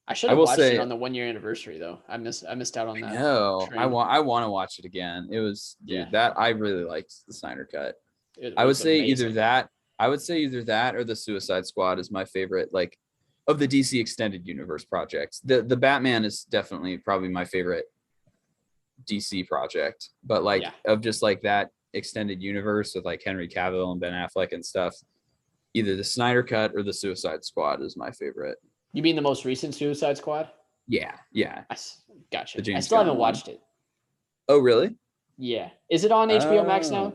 I should have watched it on the 1-year anniversary though. I missed out on that. No, I want to watch it again. It was that I really liked the Snyder cut. I would say amazing. Either that. I would say either that or the Suicide Squad is my favorite, like, of the DC extended universe projects. The Batman is definitely probably my favorite DC project, but like Yeah. of just like that extended universe with like Henry Cavill and Ben Affleck and stuff, either the Snyder Cut or the Suicide Squad is my favorite. You mean the most recent Suicide Squad? Yeah, yeah, Gotcha. the I James still Gunn haven't one. watched it. Oh, really? Yeah. Is it on HBO Max now?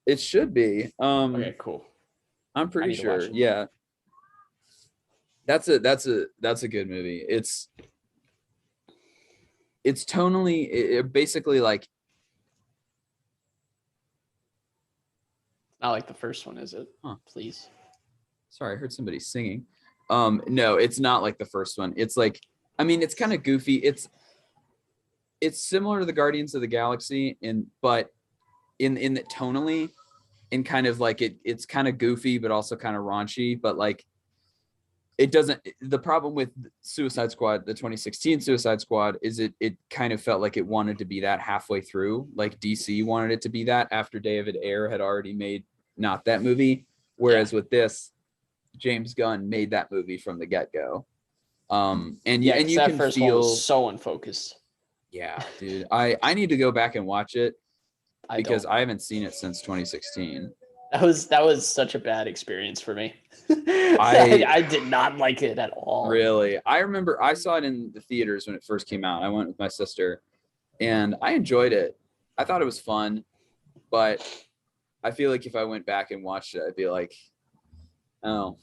It should be. Okay, cool. I'm I pretty need to watch sure. it. Yeah. That's a good movie. It's tonally it basically like Not like the first one, is it? Huh. Please. sorry, I heard somebody singing. No, it's not like the first one. It's like, I mean, it's kind of goofy. It's similar to the Guardians of the Galaxy but in that tonally and kind of like it's kind of goofy but also kind of raunchy, but like it doesn't. The problem with Suicide Squad, the 2016 Suicide Squad, is it kind of felt like it wanted to be that halfway through, like DC wanted it to be that after David Ayer had already made not that movie, whereas with this, James Gunn made that movie from the get-go. And Yeah, and you that can first one was feel, so unfocused. yeah, dude, I need to go back and watch it because don't. I haven't seen it since 2016. That was such a bad experience for me. I I did not like it at all. Really, I remember I saw it in the theaters when it first came out. I went with my sister, and I enjoyed it. I thought it was fun, but I feel like if I went back and watched it, I'd be like, "Oh,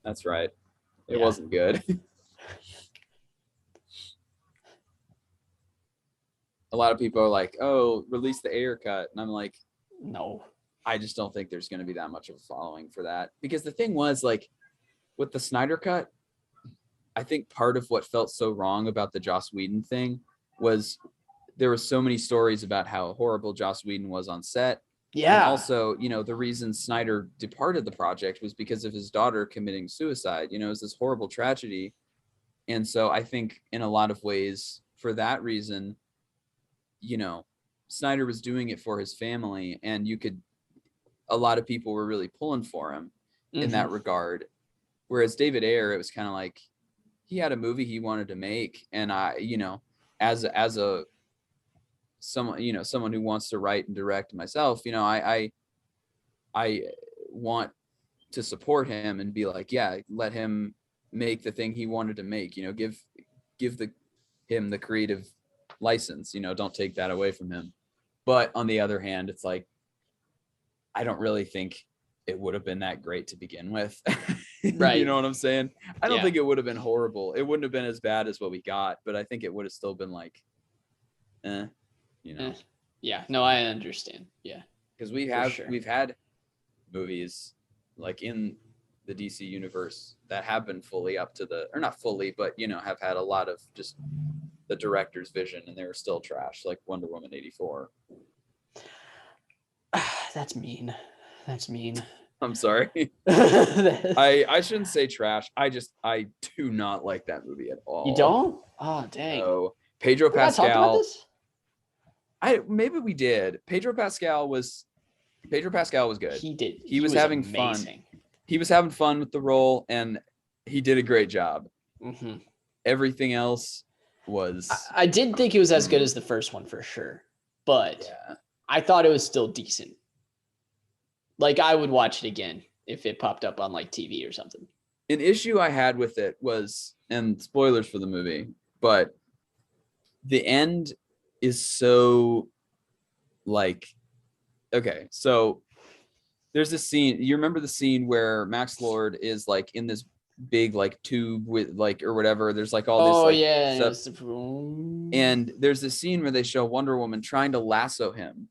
that's right, it wasn't good." A lot of people are like, "Oh, release the Ayer cut," and I'm like, no. I just don't think there's going to be that much of a following for that, because the thing was, like, with the Snyder cut, I think part of what felt so wrong about the Joss Whedon thing was there were so many stories about how horrible Joss Whedon was on set. Yeah. And also, the reason Snyder departed the project was because of his daughter committing suicide. It was this horrible tragedy. And so I think in a lot of ways, for that reason, Snyder was doing it for his family, and a lot of people were really pulling for him in that regard. Whereas David Ayer, it was kind of like he had a movie he wanted to make, and as someone who wants to write and direct myself, I want to support him and be like, yeah, let him make the thing he wanted to make. Give him the creative license. Don't take that away from him. But on the other hand, it's like, I don't really think it would have been that great to begin with. Right. You know what I'm saying? I don't think it would have been horrible. It wouldn't have been as bad as what we got, but I think it would have still been like, Yeah, no, I understand. Yeah. Because we've had movies like in the DC universe that have been fully up to or not fully, but have had a lot of just the director's vision, and they were still trash, like Wonder Woman 84. That's mean. I'm sorry. I shouldn't say trash. I do not like that movie at all. You don't? Oh, dang. No. Pedro Did I talk about Pascal. this? Maybe we did. Pedro Pascal was good. He did. He was having amazing. fun. He was having fun with the role, and he did a great job. Mm-hmm. Everything else was. I did think it was as good as the first one for sure, but I thought it was still decent. Like, I would watch it again if it popped up on like TV or something. An issue I had with it was, and spoilers for the movie, but the end is so like, okay, so there's this scene. You remember the scene where Max Lord is like in this big like tube with like or whatever. There's like all this stuff. And there's this scene where they show Wonder Woman trying to lasso him,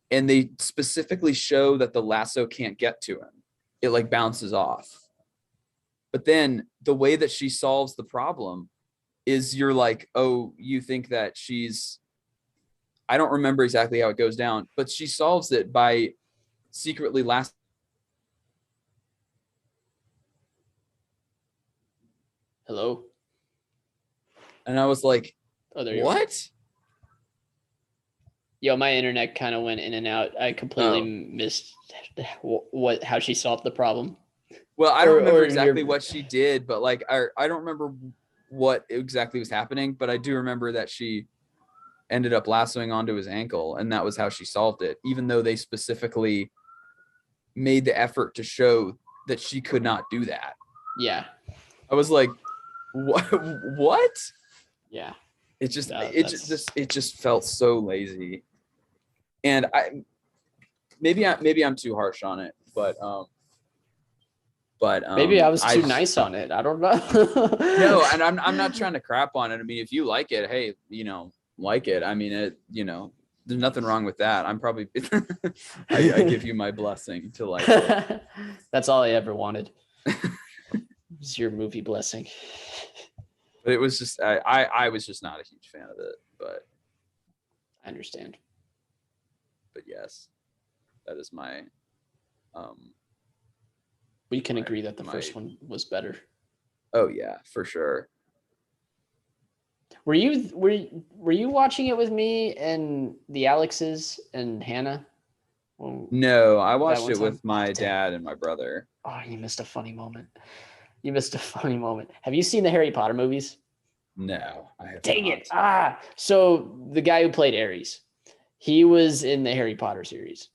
and they specifically show that the lasso can't get to him. It like bounces off. But then the way that she solves the problem is you're like, oh, you think that I don't remember exactly how it goes down, but she solves it by secretly Hello? And I was like, what? Yo, my internet kind of went in and out. I completely Oh. missed how she solved the problem. Well, I don't remember Or exactly your what she did, but like I don't remember what exactly was happening, but I do remember that she ended up lassoing onto his ankle, and that was how she solved it, even though they specifically made the effort to show that she could not do that. yeah, I was like, what? What? yeah. It just That's it just felt so lazy. And maybe I'm too harsh on it, but maybe I was too I nice on it. I don't know. no, and I'm not trying to crap on it. I mean, if you like it, hey, like it. I mean, there's nothing wrong with that. I'm probably I give you my blessing to like it. That's all I ever wanted. It's your movie blessing. But it was just I was just not a huge fan of it. But I understand. yes, that is my We can agree that the first one was better. Oh yeah, for sure. Were you watching it with me and the Alexes and Hannah? No, I watched one it time? with my Oh, dang. dad and my brother. Oh, you missed a funny moment. You missed a funny moment. Have you seen the Harry Potter movies? No, I have Dang not. it. So the guy who played Ares, he was in the Harry Potter series.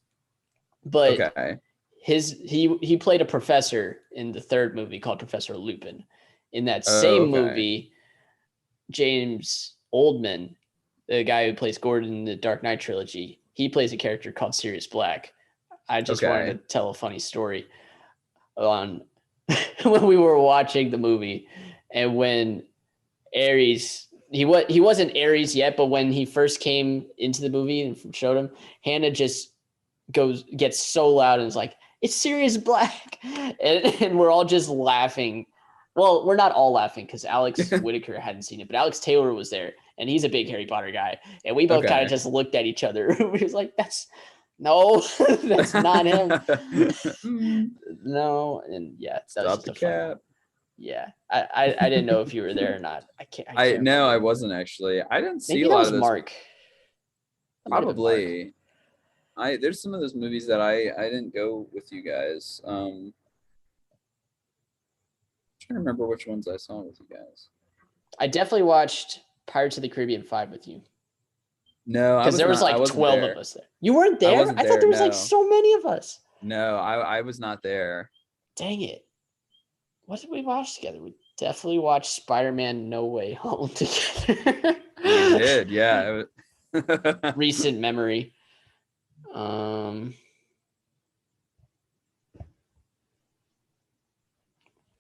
But Okay. he played a professor in the third movie called Professor Lupin. In that same movie, James Oldman, the guy who plays Gordon in the Dark Knight trilogy, he plays a character called Sirius Black. I just wanted to tell a funny story on when we were watching the movie, and when Ares, he wasn't Ares yet, but when he first came into the movie and showed him, Hannah just gets so loud and is like, "It's Sirius Black," and we're all just laughing. Well, we're not all laughing because Alex Whitaker hadn't seen it, but Alex Taylor was there, and he's a big Harry Potter guy, and we both kind of just looked at each other. We was like, "That's no, that's not him." No, and yeah, that was just a fun. Yeah, I didn't know if you were there or not. I can't. No, I wasn't actually. I didn't see Maybe a that lot was of those. Mark. Probably. There's some of those movies that I didn't go with you guys. I'm trying to remember which ones I saw with you guys. I definitely watched Pirates of the Caribbean 5 with you. No, because there was like 12 of us there. You weren't there? I thought there was like so many of us. No, I was not there. Dang it. What did we watch together? We definitely watched Spider-Man No Way Home together. We did, yeah. Recent memory.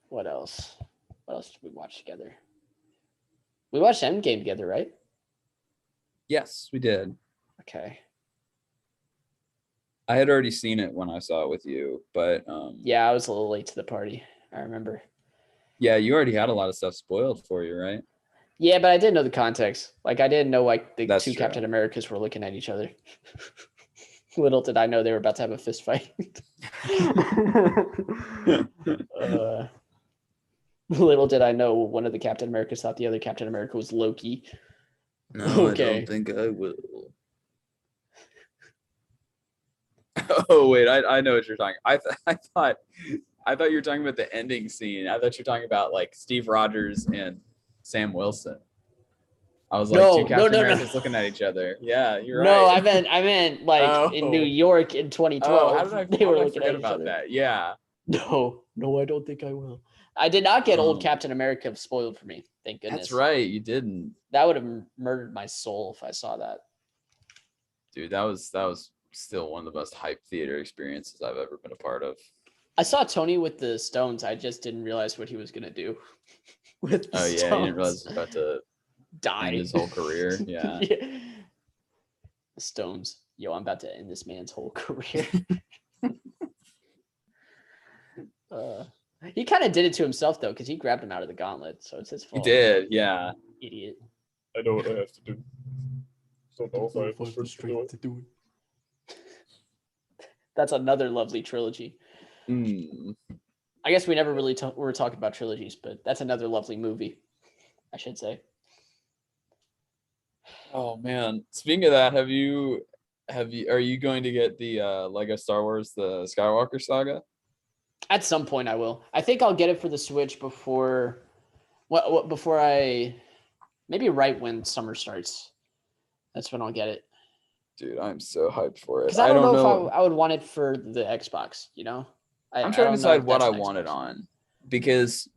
What else? What else did we watch together? We watched Endgame together, right? Yes, we did. Okay. I had already seen it when I saw it with you, but yeah, I was a little late to the party. I remember. Yeah, you already had a lot of stuff spoiled for you, right? Yeah, but I didn't know the context. Like, I didn't know like the That's two true. Captain Americas were looking at each other. Little did I know they were about to have a fist fight. Little did I know one of the Captain Americas thought the other Captain America was Loki. No, okay. I don't think I will. Oh wait, I know what you're talking. I thought you were talking about the ending scene. I thought you were talking about like Steve Rogers and Sam Wilson. I was like, two Captain Americas looking at each other. Yeah, you're right. No, I meant like in New York in 2012. How did I forget about that? Yeah. No, I don't think I will. I did not get old Captain America spoiled for me. Thank goodness. That's right. You didn't. That would have murdered my soul if I saw that. Dude, that was still one of the most hype theater experiences I've ever been a part of. I saw Tony with the Stones. I just didn't realize what he was gonna do with the Stones. Yeah, you didn't realize he was about to die end his whole career. Yeah. The Stones. Yo, I'm about to end this man's whole career. He kind of did it to himself though, because he grabbed him out of the gauntlet, so it's his fault. He did, yeah. Idiot. I know what I have to do. Don't know if I have the strength to do it. That's another lovely trilogy. I guess we never really were talking about trilogies, but that's another lovely movie, I should say. Oh man! Speaking of that, have you Are you going to get the Lego Star Wars, the Skywalker Saga? At some point, I will. I think I'll get it for the Switch before before maybe right when summer starts. That's when I'll get it. Dude, I'm so hyped for it. Because I don't know if I would want it for the Xbox, you know? I'm I trying to don't know decide if what that's I an want it Xbox. on, because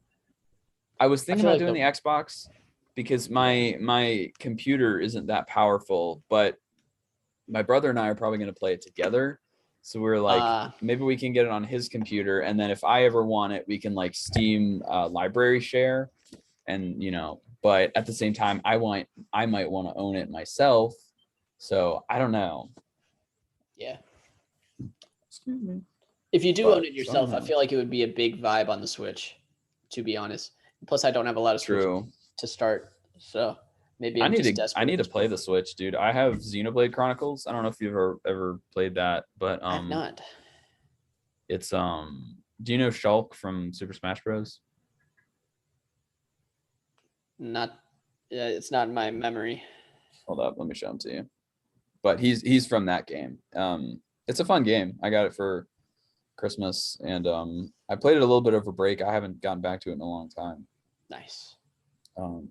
I was thinking feel about like doing the Xbox because my computer isn't that powerful, but my brother and I are probably going to play it together. So we're like, maybe we can get it on his computer, and then if I ever want it, we can like Steam library share, and But at the same time, I might want to own it myself. So I don't know. Yeah. Excuse me. If you do But own it yourself, I somehow. feel like it would be a big vibe on the Switch, to be honest. Plus, I don't have a lot of Switch True. to start, so maybe I I'm need just to desperate. I need at to this play point. the Switch, dude. I have Xenoblade Chronicles. I don't know if you've ever played that, but I have not. it's do you know Shulk from Super Smash Bros? Not. It's not in my memory. Hold up, let me show him to you. But he's from that game. It's a fun game. I got it for Christmas, and I played it a little bit over break. I haven't gotten back to it in a long time. Nice. Hold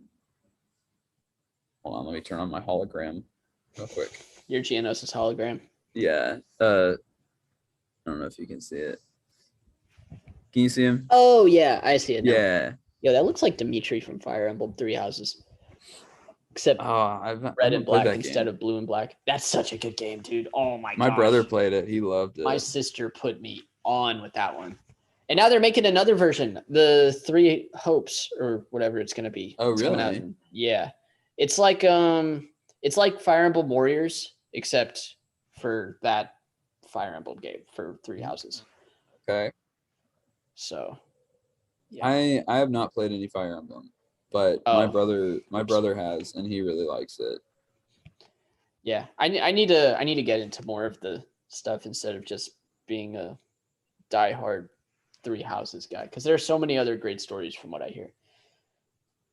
on, let me turn on my hologram real quick. Your Geonosis hologram. Yeah. I don't know if you can see it. Can you see him? Oh yeah, I see it now. Yeah. Yo, that looks like Dimitri from Fire Emblem Three Houses. Except red and black instead of blue and black. That's such a good game, dude. Oh my god. My brother played it. He loved it. My sister put me on with that one. And now they're making another version, the Three Hopes or whatever it's gonna be. Oh, It's coming out really? yeah. It's like Fire Emblem Warriors, except for that Fire Emblem game for Three Houses. Okay. So yeah. I have not played any Fire Emblem, but my brother has, and he really likes it. Yeah, I need to get into more of the stuff instead of just being a diehard Three Houses guy, because there are so many other great stories from what I hear.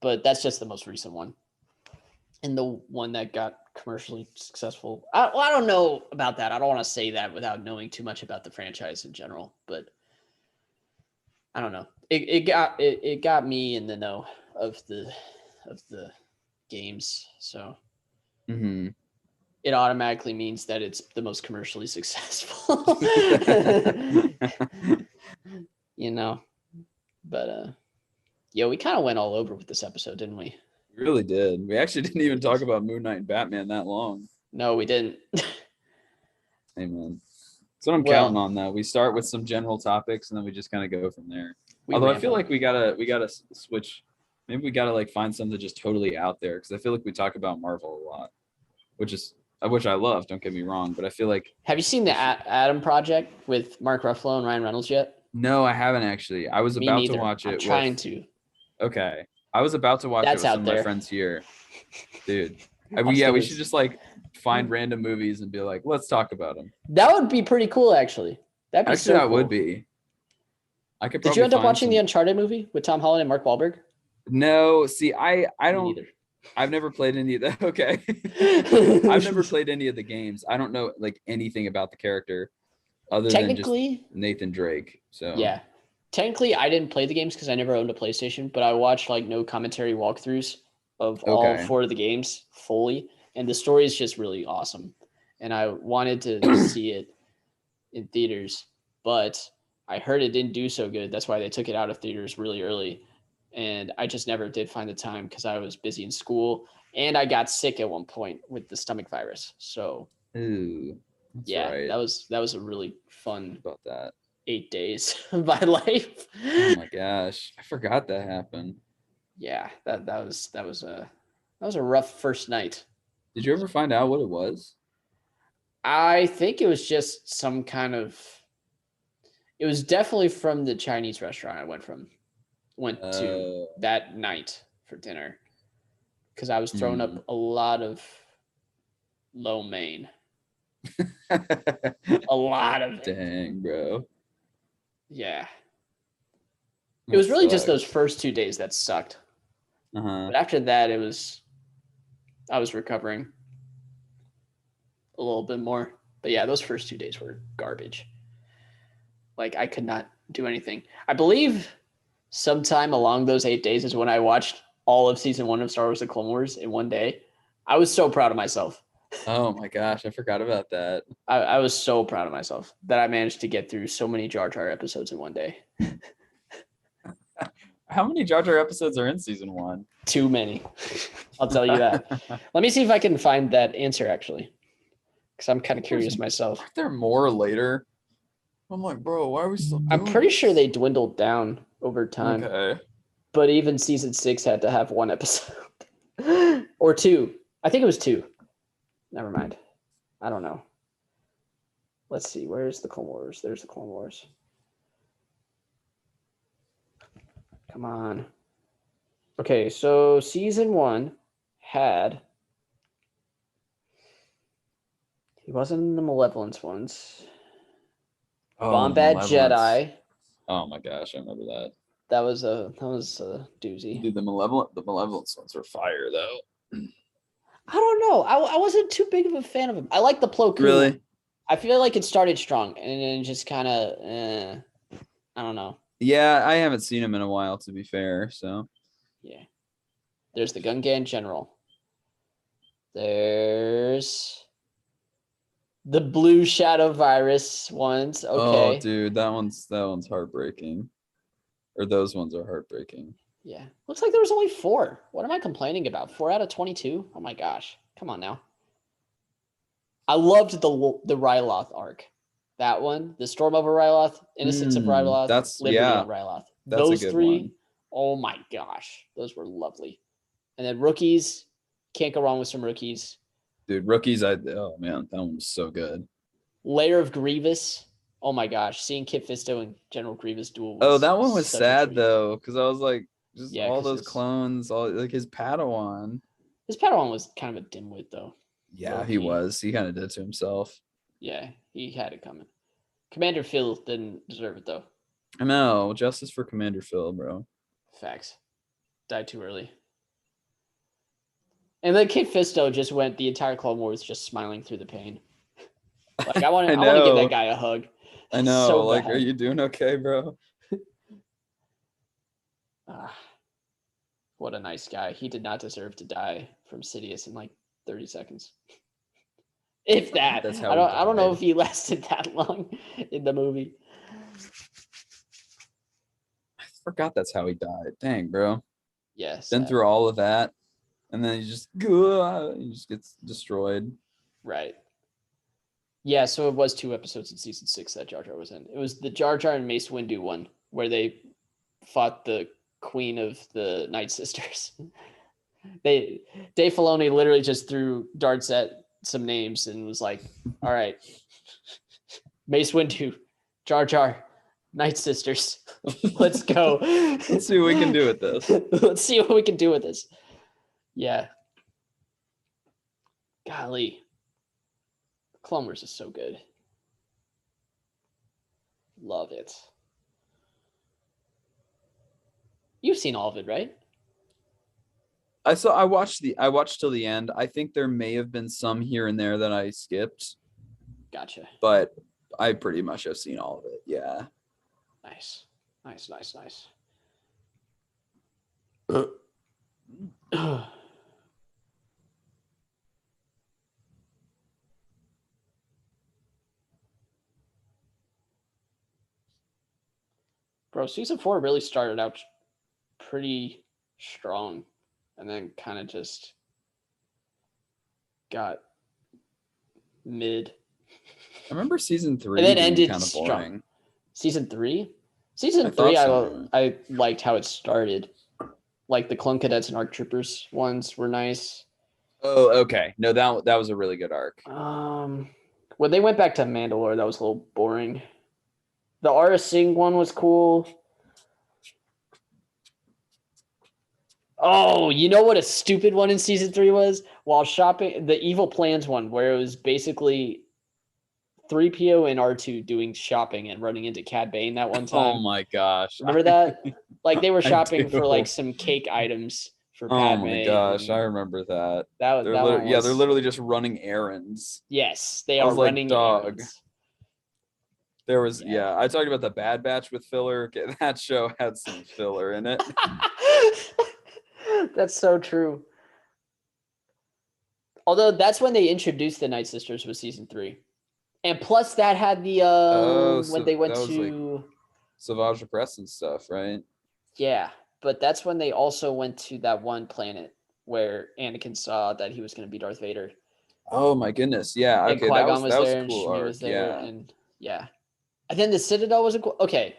But that's just the most recent one, and the one that got commercially successful. I don't know about that. I don't want to say that without knowing too much about the franchise in general, but I don't know. It got me in the know of the games, so. Mm-hmm. It automatically means that it's the most commercially successful. But we kind of went all over with this episode, didn't we? We really did. We actually didn't even talk about Moon Knight and Batman that long. No, we didn't. Hey, man. That's what I'm counting on, though. We start with some general topics, and then we just kind of go from there. Although I feel like we gotta switch. Maybe we gotta like find something just totally out there, because I feel like we talk about Marvel a lot, which I love. Don't get me wrong, but I feel like. Have you seen the Adam Project with Mark Ruffalo and Ryan Reynolds yet? No, I haven't actually. I was about to watch it. I'm trying to. Okay, I was about to watch it with some of my friends here, dude. We should just like find random movies and be like, let's talk about them. That would be pretty cool, actually. That'd be actually so that cool. would be. I could. Did you end up watching the Uncharted movie with Tom Holland and Mark Wahlberg? No, see, I don't. Either. I've never played any of that. Okay, I've never played any of the games. I don't know like anything about the character, other than just Nathan Drake. So yeah, technically, I didn't play the games because I never owned a PlayStation, but I watched like no commentary walkthroughs of all 4 of the games fully, and the story is just really awesome. And I wanted to see it in theaters, but I heard it didn't do so good. That's why they took it out of theaters really early. And I just never did find the time because I was busy in school, and I got sick at one point with the stomach virus. So, right. that was a really fun about that 8 days of my life. Oh my gosh, I forgot that happened. Yeah, that was a rough first night. Did you ever find out what it was? I think it was just some kind of. It was definitely from the Chinese restaurant I went to that night for dinner, because I was throwing up a lot of lo mein. A lot of it. Dang, bro. Yeah. It was really just those first 2 days that sucked. But after that, I was recovering. a little bit more. But yeah, those first 2 days were garbage. Like I could not do anything. I believe sometime along those 8 days is when I watched all of season 1 of Star Wars: The Clone Wars in one day. I was so proud of myself. Oh my gosh, I forgot about that. I was so proud of myself that I managed to get through so many Jar Jar episodes in one day. How many Jar Jar episodes are in season 1? Too many. I'll tell you that. Let me see if I can find that answer actually, because I'm kind of curious myself. Aren't there more later? I'm like, bro, why are we still? I'm pretty sure they dwindled down over time. Okay. But even season 6 had to have 1 episode or 2. I think it was 2. Never mind. I don't know. Let's see. Where's the Clone Wars? There's the Clone Wars. Come on. Okay, so season 1 had. He wasn't in the Malevolence ones. Bombad Jedi. Oh my gosh, I remember that. That was a doozy. Dude, the Malevolence ones were fire though. I don't know. I wasn't too big of a fan of him. I like the Plo Koon. Really? I feel like it started strong and then just kind of, I don't know. Yeah, I haven't seen him in a while, to be fair. So Yeah. There's the Gungan General. There's the Blue Shadow Virus ones. Okay. Oh, dude, that one's heartbreaking. Or those ones are heartbreaking. Yeah. Looks like there was only 4. What am I complaining about? 4 out of 22? Oh my gosh. Come on now. I loved the Ryloth arc. That one, the Storm over Ryloth, Innocence of Ryloth, that's Liberty yeah. on Ryloth. That's Those a good 3, one. oh my gosh, those were lovely. And then Rookies, can't go wrong with some Rookies. Dude, Rookies, oh man, that one was so good. Lair of Grievous, oh my gosh, seeing Kit Fisto and General Grievous duel. Oh, that one was such a sad treat. though, because I was like, just Yeah, all 'cause those his- clones, all like his Padawan. His Padawan was kind of a dimwit though. Yeah, Low he key. was. He kind of did to himself. Yeah, he had it coming. Commander Phil didn't deserve it though. I know. Justice for Commander Phil, bro. Facts. Died too early. And then Kit Fisto just went the entire Clone Wars just smiling through the pain. Like I want to give know. that guy a hug. I know. So like, bad. are you doing okay, bro? What a nice guy. He did not deserve to die from Sidious in like 30 seconds. If that. That's how I don't know died. if he lasted that long in the movie. I forgot that's how he died. Dang, bro. Yes. Been through all of that, and then he just gets destroyed. Right. Yeah, so it was 2 episodes in season 6 that Jar Jar was in. It was the Jar Jar and Mace Windu one where they fought the queen of the Night Sisters. Dave Filoni literally just threw darts at some names and was like, all right, Mace Windu, Jar Jar, Night Sisters, let's go. Let's see what we can do with this. Let's see what we can do with this. Yeah. Golly. Clone Wars is so good. Love it. You've seen all of it, right? I watched till the end. I think there may have been some here and there that I skipped, Gotcha. but I pretty much have seen all of it. Yeah. Nice. Bro, season 4 really started out pretty strong and then kind of just got mid. I remember season 3 And then being ended kind of strong. boring. Season 3? Season I 3, thought so. I liked how it started. Like the Clone Cadets and Arc Troopers ones were nice. Oh, okay. No, that was a really good arc. When they went back to Mandalore, that was a little boring. The Aura Singh one was cool. Oh, you know what a stupid one in season 3 was? While shopping, the Evil Plans one, where it was basically 3PO and R2 doing shopping and running into Cad Bane that one time. Oh my gosh. Remember that? Like they were I shopping for do. like some cake items for Oh Padme. my gosh, and I remember that. that They're that one literally, yeah, they're was- literally just running errands. Yes, they I are was like, running dog. errands. There was, Yeah. yeah, I talked about the Bad Batch with filler. Okay, that show had some filler in it. That's so true. Although that's when they introduced the Night Sisters with season 3. And plus that had the Oh, when so they went that was, like, to Savage Press and stuff, right? yeah, but that's when they also went to that one planet where Anakin saw that he was going to be Darth Vader. Oh my goodness, yeah. And Okay, Qui-Gon was that was there a and cool Shmi arc. was there Yeah. and yeah. And then the Citadel was a cool. Okay,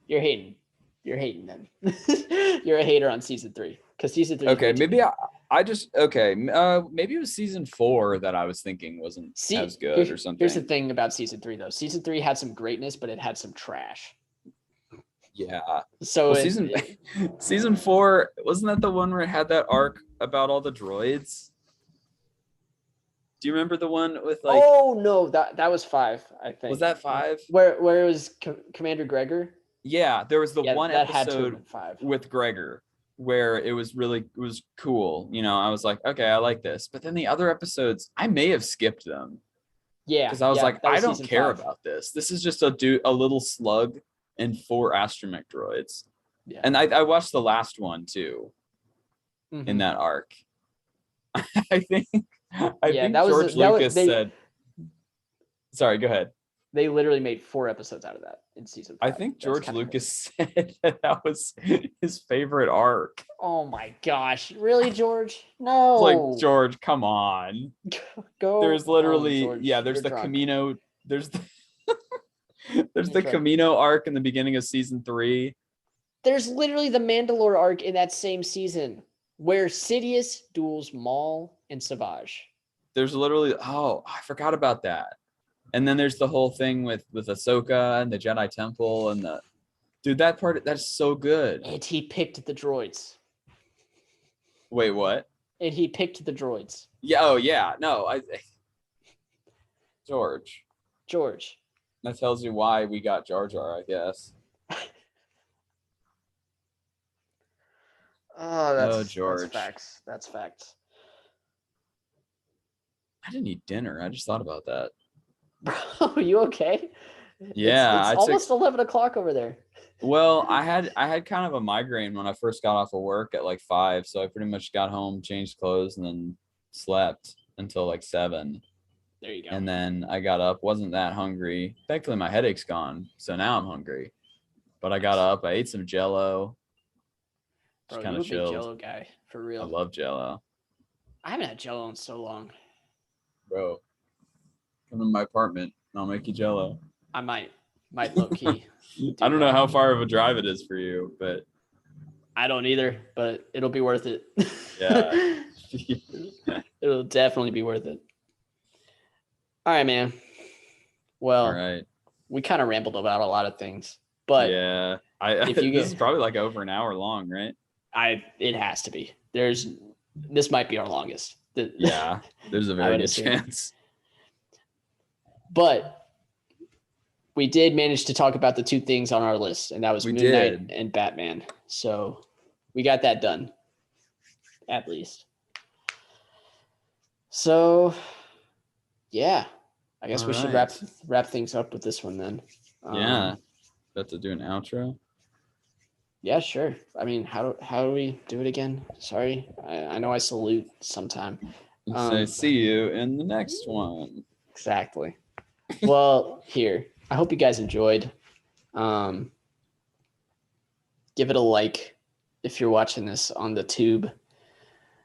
you're hating. You're hating then. You're a hater on season 3 because season 3. Okay, maybe I just okay. Maybe it was season 4 that I was thinking wasn't as good or something. Here's the thing about season 3 though. Season 3 had some greatness, but it had some trash. Yeah. So Well, season 4, wasn't that the one where it had that arc about all the droids? Do you remember the one with like? oh no, that was 5. I think Was that 5? where it was Commander Gregor. Yeah, there was the Yeah, one that had to have episode been 5. with Gregor where it was cool. You know, I was like, okay, I like this. But then the other episodes, I may have skipped them Yeah, because I was like, that I was don't season care 5. about this. This is just a little slug and 4 astromech droids. Yeah. And I watched the last one too in Mhm. that arc. I think Yeah, that was- George that was- Lucas they- said. Sorry, go ahead. They literally made 4 episodes out of that in season 5. I think That's George kinda Lucas said that was his favorite arc. crazy. Oh my gosh, really, George? No. Like, George, come on. Go. There's literally George, yeah, there's you're the drunk. Camino, there's the there's You're the drunk. Camino arc in the beginning of season 3. There's literally the Mandalore arc in that same season where Sidious duels Maul and Savage. There's literally I forgot about that. And then there's the whole thing with Ahsoka and the Jedi Temple and the dude, that part that's so good. And he picked the droids. Wait, what? And he picked the droids. Yeah, oh yeah. No, George. George. That tells you why we got Jar Jar, I guess. Oh, Oh, George. That's facts. That's facts. I didn't eat dinner. I just thought about that. Bro, are you okay? Yeah, it's I took- almost 11 o'clock over there. Well, I had kind of a migraine when I first got off of work at like 5, so I pretty much got home, changed clothes, and then slept until like 7. There you go. And then I got up, wasn't that hungry. Thankfully, my headache's gone, so now I'm hungry. But I got up, I ate some Jello. Just Bro, kind you a of big chilled. Jello guy for I real. love Jello, I haven't had Jello in so long. bro. Come to my apartment, and I'll make you Jello. I might low key. I don't know how far of a drive it is for you, but I don't either, but it'll be worth it. Yeah. It'll definitely be worth it. All right, man. Well, all right. we kind of rambled about a lot of things, but Yeah, if you this get- is probably like over an hour long, right? it has to be. This might be our longest. Yeah, there's a I very would good assume. chance. But we did manage to talk about the 2 things on our list, and that was We Moon Knight did. and Batman. So we got that done, at least. So, yeah, I guess we should Alright. wrap things up with this one then. Yeah, about to do an outro. Yeah, sure. I mean, how do we do it again? Sorry, I know I salute sometime. Say see you in the next one. Exactly. Well, here. I hope you guys enjoyed. Give it a like if you're watching this on the tube.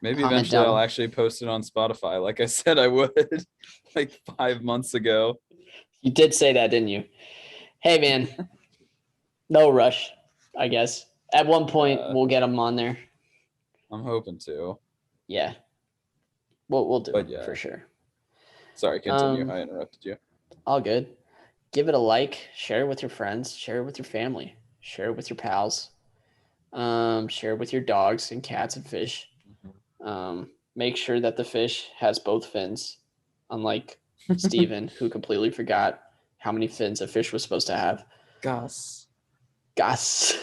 Maybe Comment eventually I'll down. actually post it on Spotify, like I said I would, like 5 months ago. You did say that, didn't you? Hey, man. No rush, I guess. At one point, we'll get them on there. I'm hoping to. Yeah. We'll do But it yeah. for sure. Sorry, continue. Um, I interrupted you. All good. Give it a like. Share it with your friends. Share it with your family. Share it with your pals. Share it with your dogs and cats and fish. Make sure that the fish has both fins, unlike Steven, who completely forgot how many fins a fish was supposed to have. Gus. Gus.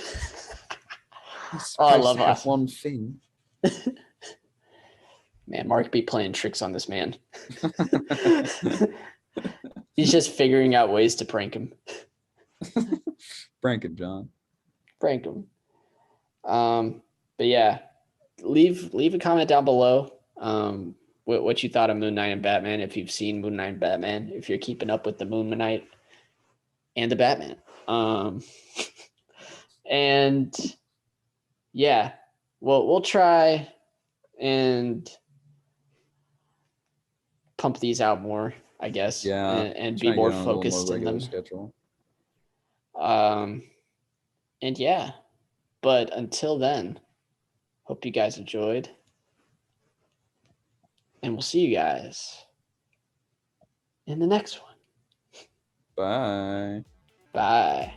Oh, I love have us. one thing. Man, Mark be playing tricks on this man. He's just figuring out ways to prank him. Prank it, John. Prank him. But yeah, leave a comment down below. What you thought of Moon Knight and Batman, if you've seen Moon Knight and Batman, if you're keeping up with the Moon Knight and the Batman. And yeah, we'll try and pump these out more, I guess. Yeah, and Try be more get on a little focused in regular them. schedule. And yeah, but until then, hope you guys enjoyed. And we'll see you guys in the next one. Bye. Bye.